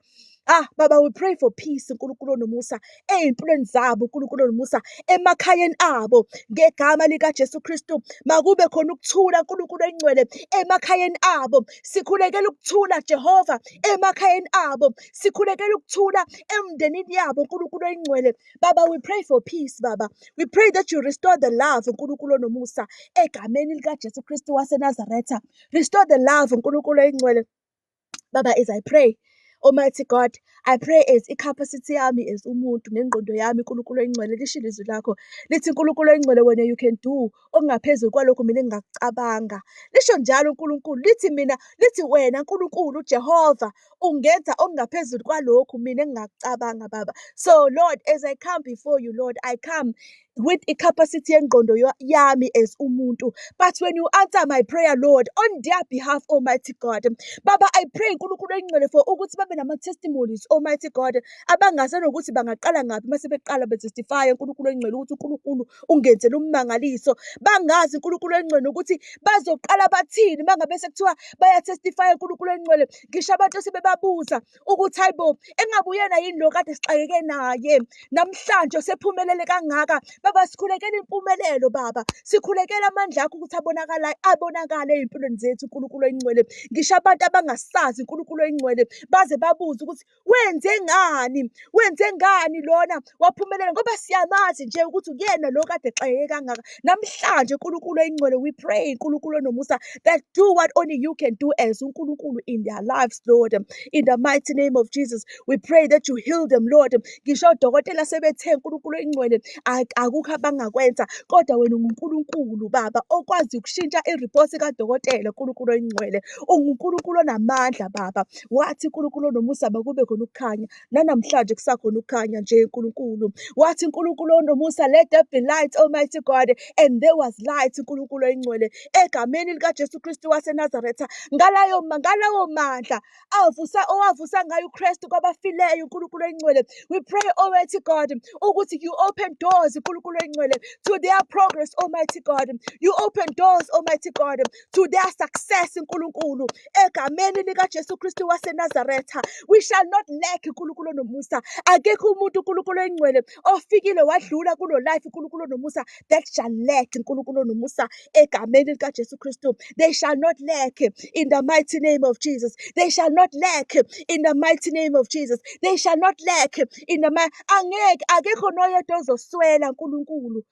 Baba, we pray for peace uNkulunkulu nomusa ey'mpilweni zabo uNkulunkulu nomusa, emakhayeni abo ngegama likaJesu Kristu, makube khona ukuthula uNkulunkulu engcwele emakhayeni abo. Sikhulekela ukuthula Jehova emakhayeni abo, sikhulekela ukuthula emndenini yabo uNkulunkulu engcwele. Baba, we pray for peace Baba, we pray that you restore the love uNkulunkulu nomusa egameni likaJesu Kristu waseNazaretha. Restore the love uNkulunkulu engcwele. Baba, as I pray, Almighty God, I pray as i-capacity yami as umuntu nengqondo yami uNkulunkulu engcwele, lisho ilizwi lakho lithi uNkulunkulu engcwele wena you can do okungaphezulu kwalokho mina engingakucabanga. Lisho njalo uNkulunkulu lithi wena uNkulunkulu Jehova ungenza okungaphezulu kwalokho mina engingakucabanga Baba. So Lord, as I come before you Lord, I come with i-capacity yengqondo yami as umuntu, but when you answer my prayer Lord on their behalf Almighty God, Baba, I pray uNkulunkulu engcwele for ukuthi babe nama-testimonies Almighty God, abangazi nokuthi bangaqala ngaphi mase beqala betestify uNkulunkulu engcwele ukuthi uNkulunkulu ungenzele ummangaliso, bangazi uNkulunkulu engcwele ukuthi bazoqala bathini mangabe sekuthiwa bayatestify uNkulunkulu engcwele. Ngisho abantu sebebabuza ukuthi hayibo, engabe uyena yini lo kade sixakeke naye namhlanje sephumelele kangaka. Baba, sikhulekela impumelelo Baba, sikhulekela amandla akho ukuthi abonakale ey'mpilweni zethu uNkulunkulu engcwele. Ngisho abantu abangasazi uNkulunkulu engcwele baze babuze ukuthi wenze ngani lona waphumelela, ngoba siyamazi nje ukuthi kuyena lo kade exakeke kangaka. Namhlanje uNkulunkulu engcwele, we pray uNkulunkulu nomusa that do what only you can do as uNkulunkulu in their lives Lord, in the mighty name of Jesus. We pray that you heal them Lord. Ngisho odokotela sebethe uNkulunkulu engcwele akukho abangakwenza, kodwa wena unguNkulunkulu Baba okwazi ukushintsha iripoti kadokotela. uNkulunkulu engcwele unguNkulunkulu onamandla Baba. Wathi uNkulunkulu nomusa makube khona ukukhanya, nanamhlanje kusakhona ukukhanya nje uNkulunkulu. Wathi uNkulunkulu nomusa, let there be light Almighty God, and there was light uNkulunkulu engcwele egameni likaJesu Kristu waseNazaretha. Ngalawo mandla owavusa ngayo uKristu kwabafileyo uNkulunkulu engcwele, we pray Almighty God ukuthi you open doors uNkulunkulu engcwele to their progress Almighty God, you open doors Almighty God to their success uNkulunkulu egameni likaJesu Kristu waseNazaretha. We shall not lack uNkulunkulu nomusa. Akekho umuntu uNkulunkulu engcwele ofikile wadlula kulo life uNkulunkulu nomusa that shall lack uNkulunkulu nomusa egameni likaJesu Kristu. They shall not lack in the mighty name of Jesus. They shall not lack in the mighty name of Jesus. They shall not lack in the akekho noyedwa ozoswela uNkulunkulu.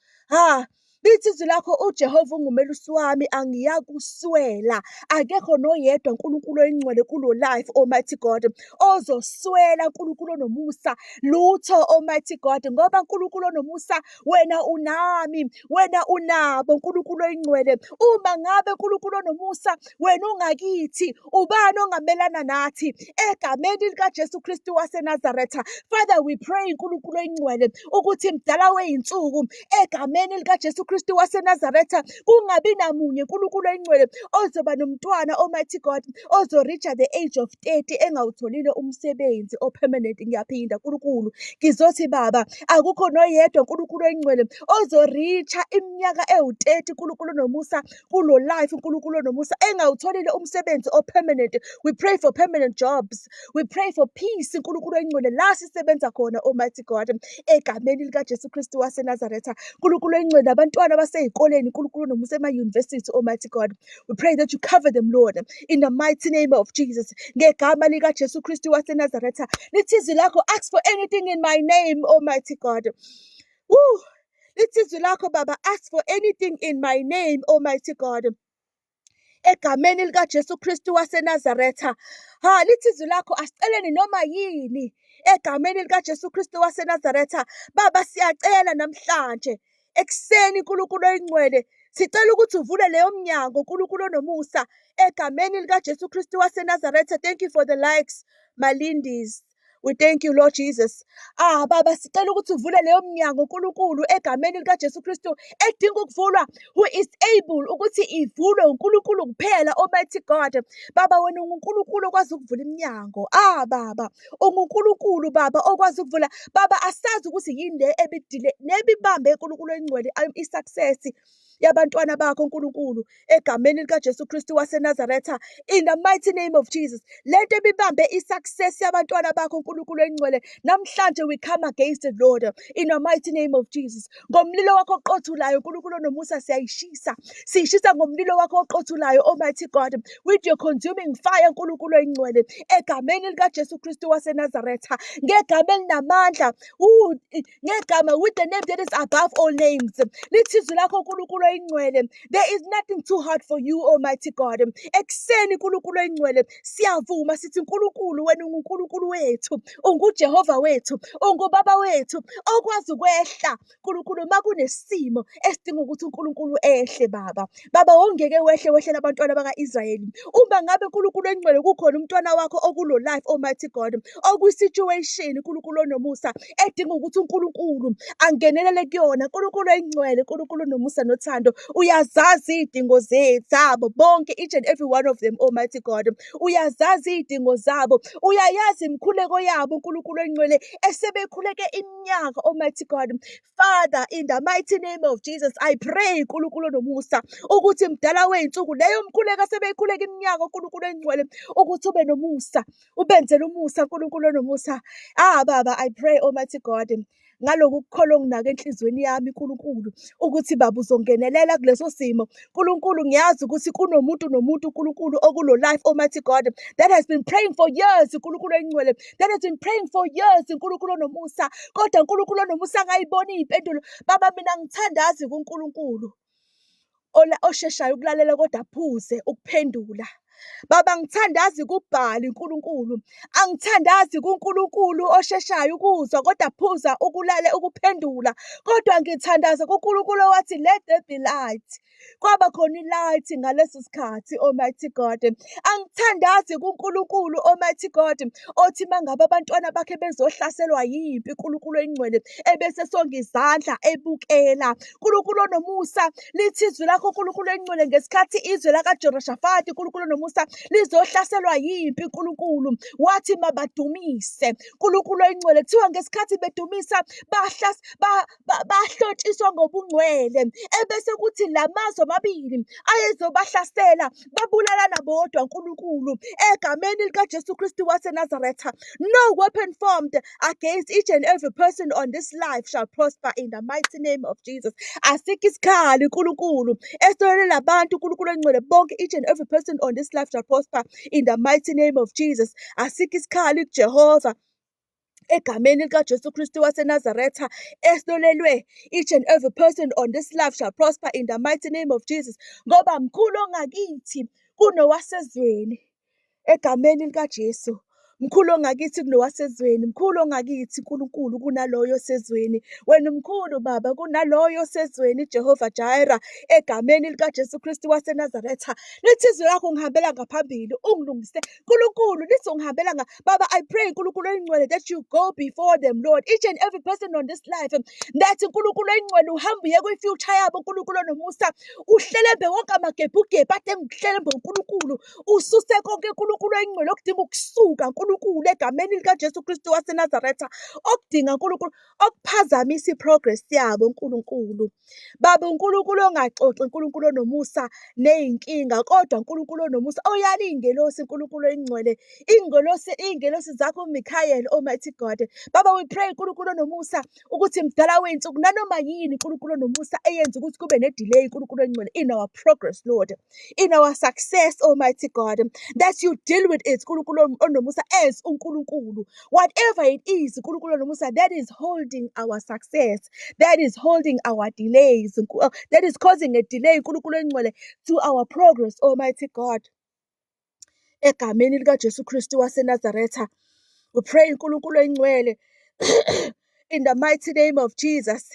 Lithi izwi lakho uJehova ungumelusi wami, angiyakuswela. Akekho noyedwa uNkulunkulu engcwele kulo life Almighty God ozoswela uNkulunkulu nomusa lutho Almighty God, ngoba uNkulunkulu nomusa wena unami, wena unabo uNkulunkulu engcwele. Uma ngabe uNkulunkulu nomusa wena ungakithi, ubani ongamelana nathi egameni likaJesu Kristu waseNazaretha. Father, we pray uNkulunkulu engcwele ukuthi mdala wey'nsuku egameni likaJesu Kristu waseNazaretha kungabi namunye uNkulunkulu engcwele ozoba nomntwana Almighty God ozoreacha the age of 30 engawutholile umsebenzi opermanent. Ngiyaphinda uNkulunkulu ngizothi Baba, akukho noyedwa uNkulunkulu engcwele ozoreacha iminyaka ewu-30 uNkulunkulu nomusa kulo life uNkulunkulu nomusa engawutholile umsebenzi opermanent. We pray for permanent jobs, we pray for peace uNkulunkulu engcwele la sisebenza khona Almighty God egameni likaJesu Kristu waseNazaretha. uNkulunkulu engcwele abantwana basey'koleni uNkulunkulu nomusa ema-university Almighty God, we pray that you cover them Lord in the mighty name of Jesus. Ngegama likaJesu Kristu waseNazaretha, lithi izwi lakho, ask for anything in my name Almighty God. Lithi izwi lakho Baba, ask for anything in my name Almighty God egameni likaJesu Kristu waseNazaretha. Lithi izwi lakho, asiceleni noma yini egameni likaJesu Kristu waseNazaretha. Baba, siyacela namhlanje ekuseni uNkulunkulu engcwele, sicela ukuthi uvule leyo mnyango uNkulunkulu nomusa egameni likaJesu Kristu waseNazaretha. Thank you for the likes, Malindis. We thank you, Lord Jesus. Baba, sicela ukuthi uvule leyo mnyango uNkulunkulu egameni likaJesu Kristu edinga ukuvulwa, who is able ukuthi ivulwe uNkulunkulu kuphela, Almighty God. Baba, wena unguNkulunkulu okwazi ukuvula iminyango. Baba, unguNkulunkulu Baba okwazi ukuvula. Baba, asazi ukuthi yini le ebidile nebibambe uNkulunkulu engcwele i-success yabantwana bakho uNkulunkulu egameni likaJesu Kristu waseNazaretha, in the mighty name of Jesus. Lento ebibambe i-success yabantwana bakho uNkulunkulu engcwele, namhlanje we come against it, Lord, in the mighty name of Jesus. Ngomlilo wakho oqothulayo uNkulunkulu nomusa siyayishisa, siyishisa ngomlilo wakho oqothulayo, Almighty God, with your consuming fire uNkulunkulu engcwele egameni likaJesu Kristu waseNazaretha, ngegama elinamandla, ngegama, with the name that is above all names. Lithi izwi lakho uNkulunkulu engcwele, there is nothing too hard for you, Almighty God. Ekuseni uNkulunkulu engcwele siyavuma sithi uNkulunkulu, wena unguNkulunkulu wethu, unguJehova wethu, ungubaba wethu okwazi ukwehla uNkulunkulu makunesimo esidinga ukuthi uNkulunkulu ehle. Baba ongeke wehlela abantwana baka-Israyeli. Uma ngabe uNkulunkulu engcwele kukhona umntwana wakho okulo life, Almighty God, okwi-situation uNkulunkulu onomusa edinga ukuthi uNkulunkulu angenelele kuyona, uNkulunkulu engcwele, uNkulunkulu nomusa nothando, uyazazi iy'dingo zabo bonke, each and every one of them, Almighty God. Uyazazi iy'dingo zabo, uyayazi imikhuleko yabo uNkulunkulu engcwele esebekhuleke iminyaka, Almighty God. Father, in the mighty name of Jesus, I pray uNkulunkulu nomusa ukuthi mdala wey'nsuku leyo mkhuleko sebeyikhuleka iminyaka uNkulunkulu engcwele ukuthi ube nomusa, ubenzele umusa uNkulunkulu nomusa. Baba, I pray, Almighty God, ngaloku kukholo nginaka enhlizweni yami uNkulunkulu ukuthi Baba uzongenelela kuleso simo. uNkulunkulu ngiyazi ukuthi kunomuntu uNkulunkulu okulo life, Almighty God, that has been praying for years uNkulunkulu engcwele, that has been praying for years uNkulunkulu nomusa, kodwa uNkulunkulu nomusa angayiboni iy'mpendulo. Baba, mina ngithandazi kuNkulunkulu osheshayo ukulalela kodwa aphuze ukuphendula. Baba, ngithandazi kubhali uNkulunkulu, angithandazi kuNkulunkulu osheshayo ukuzwa kodwa aphuza ukuphendula, kodwa ngithandaza kuNkulunkulu owathi let there be light, kwaba khona i-light ngaleso sikhathi, Almighty God. Angithandazi kuNkulunkulu, Almighty God, othi mangabe abantwana bakhe bezohlaselwa yimpi uNkulunkulu engcwele ebese songa izandla ebukela. uNkulunkulu onomusa, lithi izwi lakho uNkulunkulu engcwele ngesikhathi izwi lakaJehoshafati uNkulunkulu nomusa lizohlaselwa yimpi uNkulunkulu wathi mabadumise. uNkulunkulu engcwele kuthiwa ngesikhathi bedumisa bahlotshiswa ngobungcwele, ebese kuthi lamazwe amabili ayezobahlasela babulalana bodwa uNkulunkulu egameni likaJesu Kristu waseNazaretha. No weapon formed against each and every person on this life shall prosper, in the mighty name of Jesus. Asikho isikhali uNkulunkulu esitholele labantu uNkulunkulu engcwele bonke, each and every person on this life shall prosper, in the mighty name of Jesus. Asikho isikhali kuJehova egameni likaJesu Kristu waseNazaretha esitholelwe, each and every person on this life shall prosper, in the mighty name of Jesus. Ngoba mkhulu ongakithi kunowasezweni egameni likaJesu. Mkhulu ongakithi kunowasezweni, mkhulu ongakithi uNkulunkulu kunaloyo osezweni. Wena mkhulu Baba kunaloyo osezweni, Jehova Jireh, egameni likaJesu Kristu waseNazaretha. Lithi izwi lakho ngihambela ngaphambili ungilungise uNkulunkulu, lithi ungihambela Baba, I pray uNkulunkulu engcwele that you go before them, Lord, each and every person on this life, that uNkulunkulu engcwele uhambe uye kwi-future yabo uNkulunkulu nomusa, uhlelembe wonke amagebhugebhu ade ngihlelembe uNkulunkulu, ususe konke uNkulunkulu engcwele okudinga ukusuka uNkulunkulu egameni likaJesu Kristu waseNazaretha, okudinga uNkulunkulu okuphazamisa i-progress yabo uNkulunkulu. Baba, uNkulunkulu ongaxoxi, uNkulunkulu onomusa ney'nkinga, kodwa uNkulunkulu onomusa oyala iy'ngelosi uNkulunkulu engcwele, iy'ngelosi zakho uMikhayeli, Almighty God. Baba, we pray uNkulunkulu onomusa ukuthi mdala wey'nsuku nanoma yini uNkulunkulu onomusa eyenza ukuthi kube ne-delay uNkulunkulu engcwele in our progress, Lord, in our success, Almighty God, that you deal with it uNkulunkulu onomusa as uNkulunkulu. Whatever it is uNkulunkulu onomusa that is holding our success, that is holding our delays, that is causing a delay uNkulunkulu engcwele to our progress, Almighty God. Egameni likaJesu Kristu waseNazaretha, we pray uNkulunkulu engcwele in the mighty name of Jesus,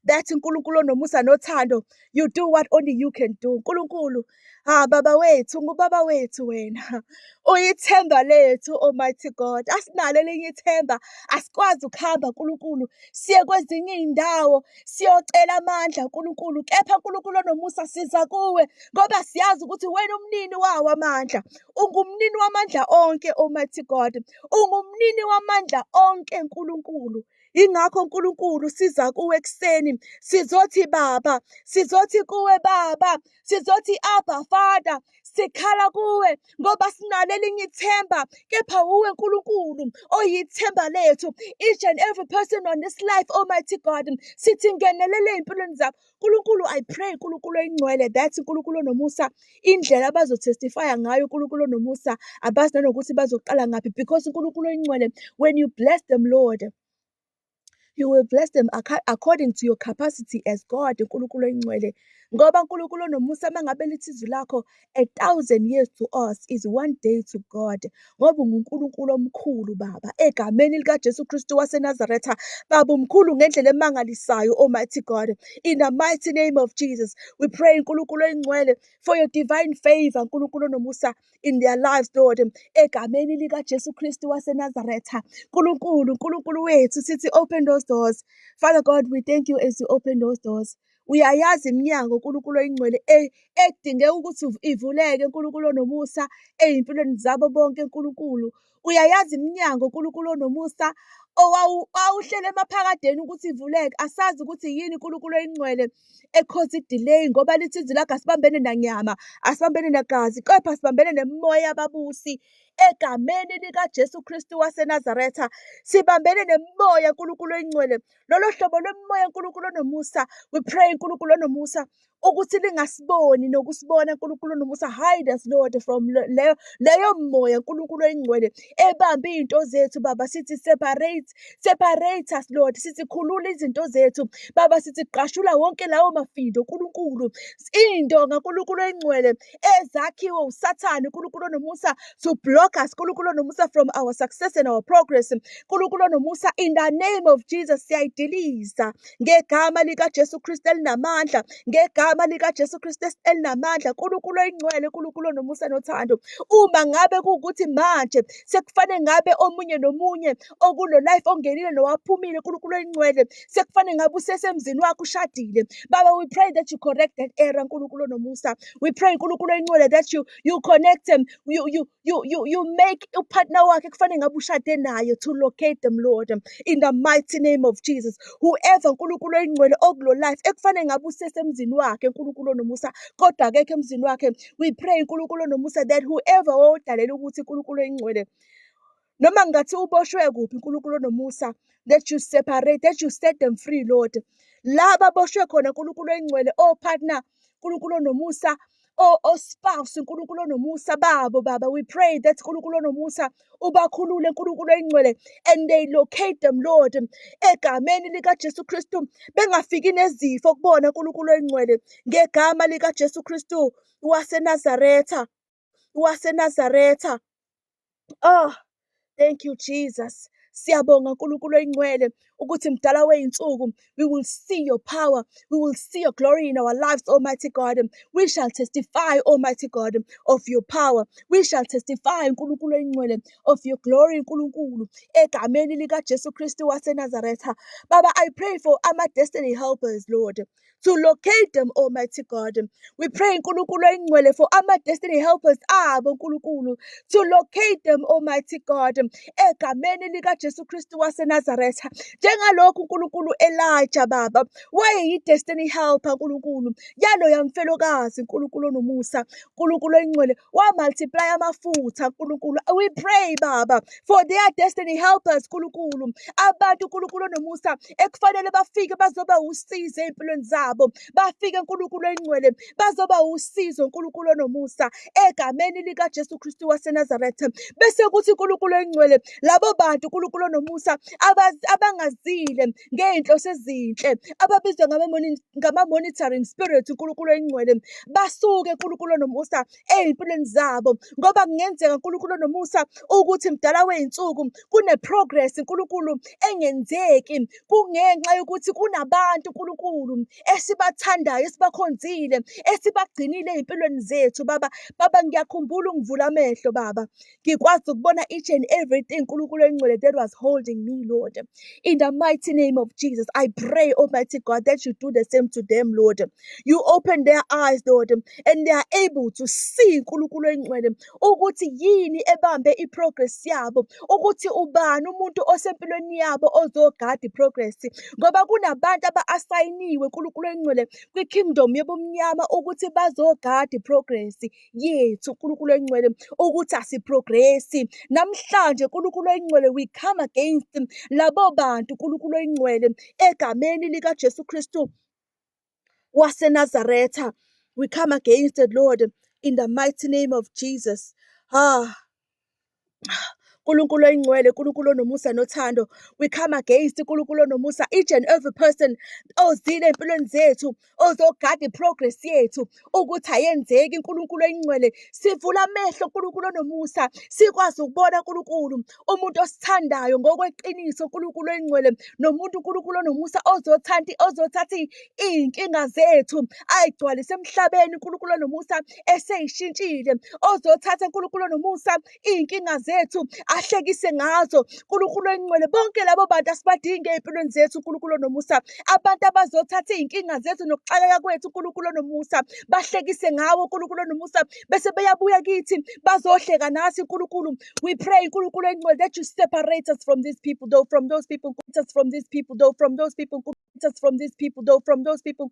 that uNkulunkulu onomusa nothando, you do what only you can do. uNkulunkulu, baba wethu, ngubaba wethu wena. Uyithemba lethu, Almighty God. Asinalo elinye ithemba, asikwazi ukuhamba uNkulunkulu. Siye kwezinye iy'ndawo, siyocela amandla uNkulunkulu. Kepha uNkulunkulu onomusa siza kuwe, ngoba siyazi ukuthi wena umnini wawo amandla. Ungumnini wamandla onke, Almighty God. Ungumnini wamandla onke, uNkulunkulu. Yingakho uNkulunkulu siza kuwe ekuseni, sizothi Baba, sizothi kuwe Baba, sizothi Abba Father, sikhala kuwe ngoba sinalo elinye ithemba, kepha uwe uNkulunkulu oyithemba lethu. Each and every person on this life, Almighty God, sithi ngenelele ey'mpilweni zabo. uNkulunkulu, I pray uNkulunkulu oyingcwele that uNkulunkulu onomusa, indlela abazotestifya ngayo uNkulunkulu onomusa, abazi nanokuthi bazoqala ngaphi, because uNkulunkulu oyingcwele, when you bless them, Lord, you will bless them according to your capacity as God, uNkulunkulu oyingcwele. Ngoba uNkulunkulu onomusa mangabe lithi izwi lakho, 1,000 years to us is 1 day to God. Ngoba unguNkulunkulu omkhulu Baba, egameni likaJesu Kristu waseNazaretha. Baba umkhulu ngendlela emangalisayo, Almighty God. In the mighty name of Jesus, we pray uNkulunkulu oyingcwele for your divine favor, uNkulunkulu onomusa, in their lives, Lord. Egameni likaJesu Kristu waseNazaretha. uNkulunkulu wethu, sithi open those doors. Father God, we thank you as you open those doors. Uyayazi iminyango uNkulunkulu oyingcwele edinge ukuthi ivuleke, uNkulunkulu onomusa, ey'mpilweni zabo bonke, uNkulunkulu. Uyayazi iminyango uNkulunkulu onomusa owawuhlele emaphakadeni ukuthi ivuleke. Asazi ukuthi yini uNkulunkulu oyingcwele ekhoza i-delay, ngoba lithi izwi lakho asibambene nanyama, asibambene negazi, kepha sibambene nemimoya yababusi. Egameni likaJesu Kristu waseNazaretha, sibambene nemimoya uNkulunkulu oyingcwele. Lolo hlobo lwemimoya uNkulunkulu onomusa, we pray uNkulunkulu onomusa ukuthi lingasiboni nokusibona uNkulunkulu onomusa. Hide us, Lord, from leyo moya uNkulunkulu oyingcwele ebambe iy'nto zethu Baba. Sithi separate us, Lord. Sithi khulula izinto zethu Baba. Sithi qashula wonke lawo mafindo uNkulunkulu, iy'ndonga uNkulunkulu oyingcwele ezakhiwe uSathane uNkulunkulu onomusa to block us uNkulunkulu onomusa from our success and our progress. uNkulunkulu onomusa, in the name of Jesus siyayidiliza ngegama likaJesu Kristu elinamandla, ngegama likaJesu Kristu elinamandla. uNkulunkulu oyingcwele, uNkulunkulu onomusa nothando, uma ngabe kuwukuthi manje sekufanele ngabe omunye nomunye okulo life ongenile nowaphumile, uNkulunkulu oyingcwele sekufanele ngabe usesemzini wakho ushadile Baba, we pray that you correct that error uNkulunkulu onomusa. We pray uNkulunkulu oyingcwele that you connect them, you make upartner wakhe kufanele ngabe ushade naye to locate them, Lord, in the mighty name of Jesus. Whoever uNkulunkulu oyingcwele okulo life ekufanele ngabe usesemzini wakhe uNkulunkulu onomusa kodwa akekho emzini wakhe, we pray uNkulunkulu onomusa that whoever odalela ukuthi uNkulunkulu oyingcwele noma ngathi uboshwe kuphi uNkulunkulu onomusa, that you separate, that you set them free, Lord. Laba boshwe khona uNkulunkulu oyingcwele, partner uNkulunkulu onomusa, spouse uNkulunkulu onomusa babo Baba, we pray that uNkulunkulu onomusa ubakhulule uNkulunkulu oyingcwele, and they locate them, Lord, egameni likaJesu Kristu. Bengafiki nezifo kubona uNkulunkulu oyingcwele, ngegama likaJesu Kristu waseNazaretha. Oh, thank you, Jesus. Siyabonga uNkulunkulu oyingcwele ukuthi mdala wey'nsuku, we will see your power, we will see your glory in our lives, Almighty God. We shall testify, Almighty God, of your power. We shall testify uNkulunkulu oyingcwele of your glory, uNkulunkulu, egameni likaJesu Kristu waseNazaretha. Baba, I pray for our destiny helpers, Lord, to locate them, Almighty God. We pray uNkulunkulu oyingcwele for our destiny helpers abo uNkulunkulu, to locate them, Almighty God, egameni likaJesu Kristu waseNazaretha. Njengalokhu uNkulunkulu Elijah Baba wayeyi-destiny helper uNkulunkulu yalo yamfelokazi uNkulunkulu onomusa, uNkulunkulu oyingcwele wamultiply amafutha uNkulunkulu. We pray Baba for their destiny helpers uNkulunkulu, abantu uNkulunkulu onomusa ekufanele bafike bazoba usizo ey'mpilweni zabo, bafike uNkulunkulu oyingcwele bazoba usizo uNkulunkulu onomusa, egameni likaJesu Kristu waseNazaretha. Bese kuthi uNkulunkulu oyingcwele labo bantu uNkulunkulu uNkulunkulu nomusa abangazile ngey'nhloso ezinhle ababizwa ngama-monitoring spirit uNkulunkulu oyingcwele basuke uNkulunkulu nomusa ey'mpilweni zabo ngoba kungenzeka uNkulunkulu nomusa ukuthi mdala wey'nsuku kune-progress uNkulunkulu engenzeki kungenxa yokuthi kunabantu uNkulunkulu esibathandayo esibakhonzile esibagcinile ey'mpilweni zethu baba ngiyakhumbula ungivula amehlo baba ngikwazi ukubona each and everything uNkulunkulu oyingcwele that was holding me Lord in the mighty name of Jesus I pray Almighty God that you do the same to them Lord you open their eyes Lord and they are able to see uNkulunkulu oyingcwele ukuthi yini ebambe iprogress yabo ukuthi ubani umuntu osempilweni yabo ozogada iprogress ngoba kunabantu aba-asayiniwe uNkulunkulu oyingcwele kwi-kingdom yobumnyama ukuthi bazogada iprogress yethu uNkulunkulu oyingcwele ukuthi asiprogresi namhlanje uNkulunkulu oyingcwele we come against labo bantu uNkulunkulu oyingcwele egameni lika Jesu Kristu waseNazaretha we come against it Lord in the mighty name of Jesus uNkulunkulu oyingcwele uNkulunkulu nomusa nothando we come against uNkulunkulu nomusa each and every person ozile empilweni zethu ozogada iprogress yethu ukuthi ayenzeki uNkulunkulu oyingcwele sivula amehlo uNkulunkulu nomusa sikwazi ukubona uNkulunkulu umuntu osithandayo ngokweqiniso uNkulunkulu oyingcwele nomuntu uNkulunkulu nomusa ozothatha iy'nkinga zethu ayigcwalise emhlabeni uNkulunkulu nomusa eseyishintshile ozothatha uNkulunkulu nomusa iy'nkinga zethu ahlekise ngazo uNkulunkulu oyingcwele bonke labo bantu asibadinge ey'mpilweni zethu uNkulunkulu nomusa abantu abazothatha iy'nkinga zethu nokuxakeka kwethu uNkulunkulu nomusa bahlekise ngawo uNkulunkulu nomusa bese beyabuya kithi bazohleka nathi uNkulunkulu we pray uNkulunkulu oyingcwele that you separate us from these people though from those people from these people though from those people from these people though from those people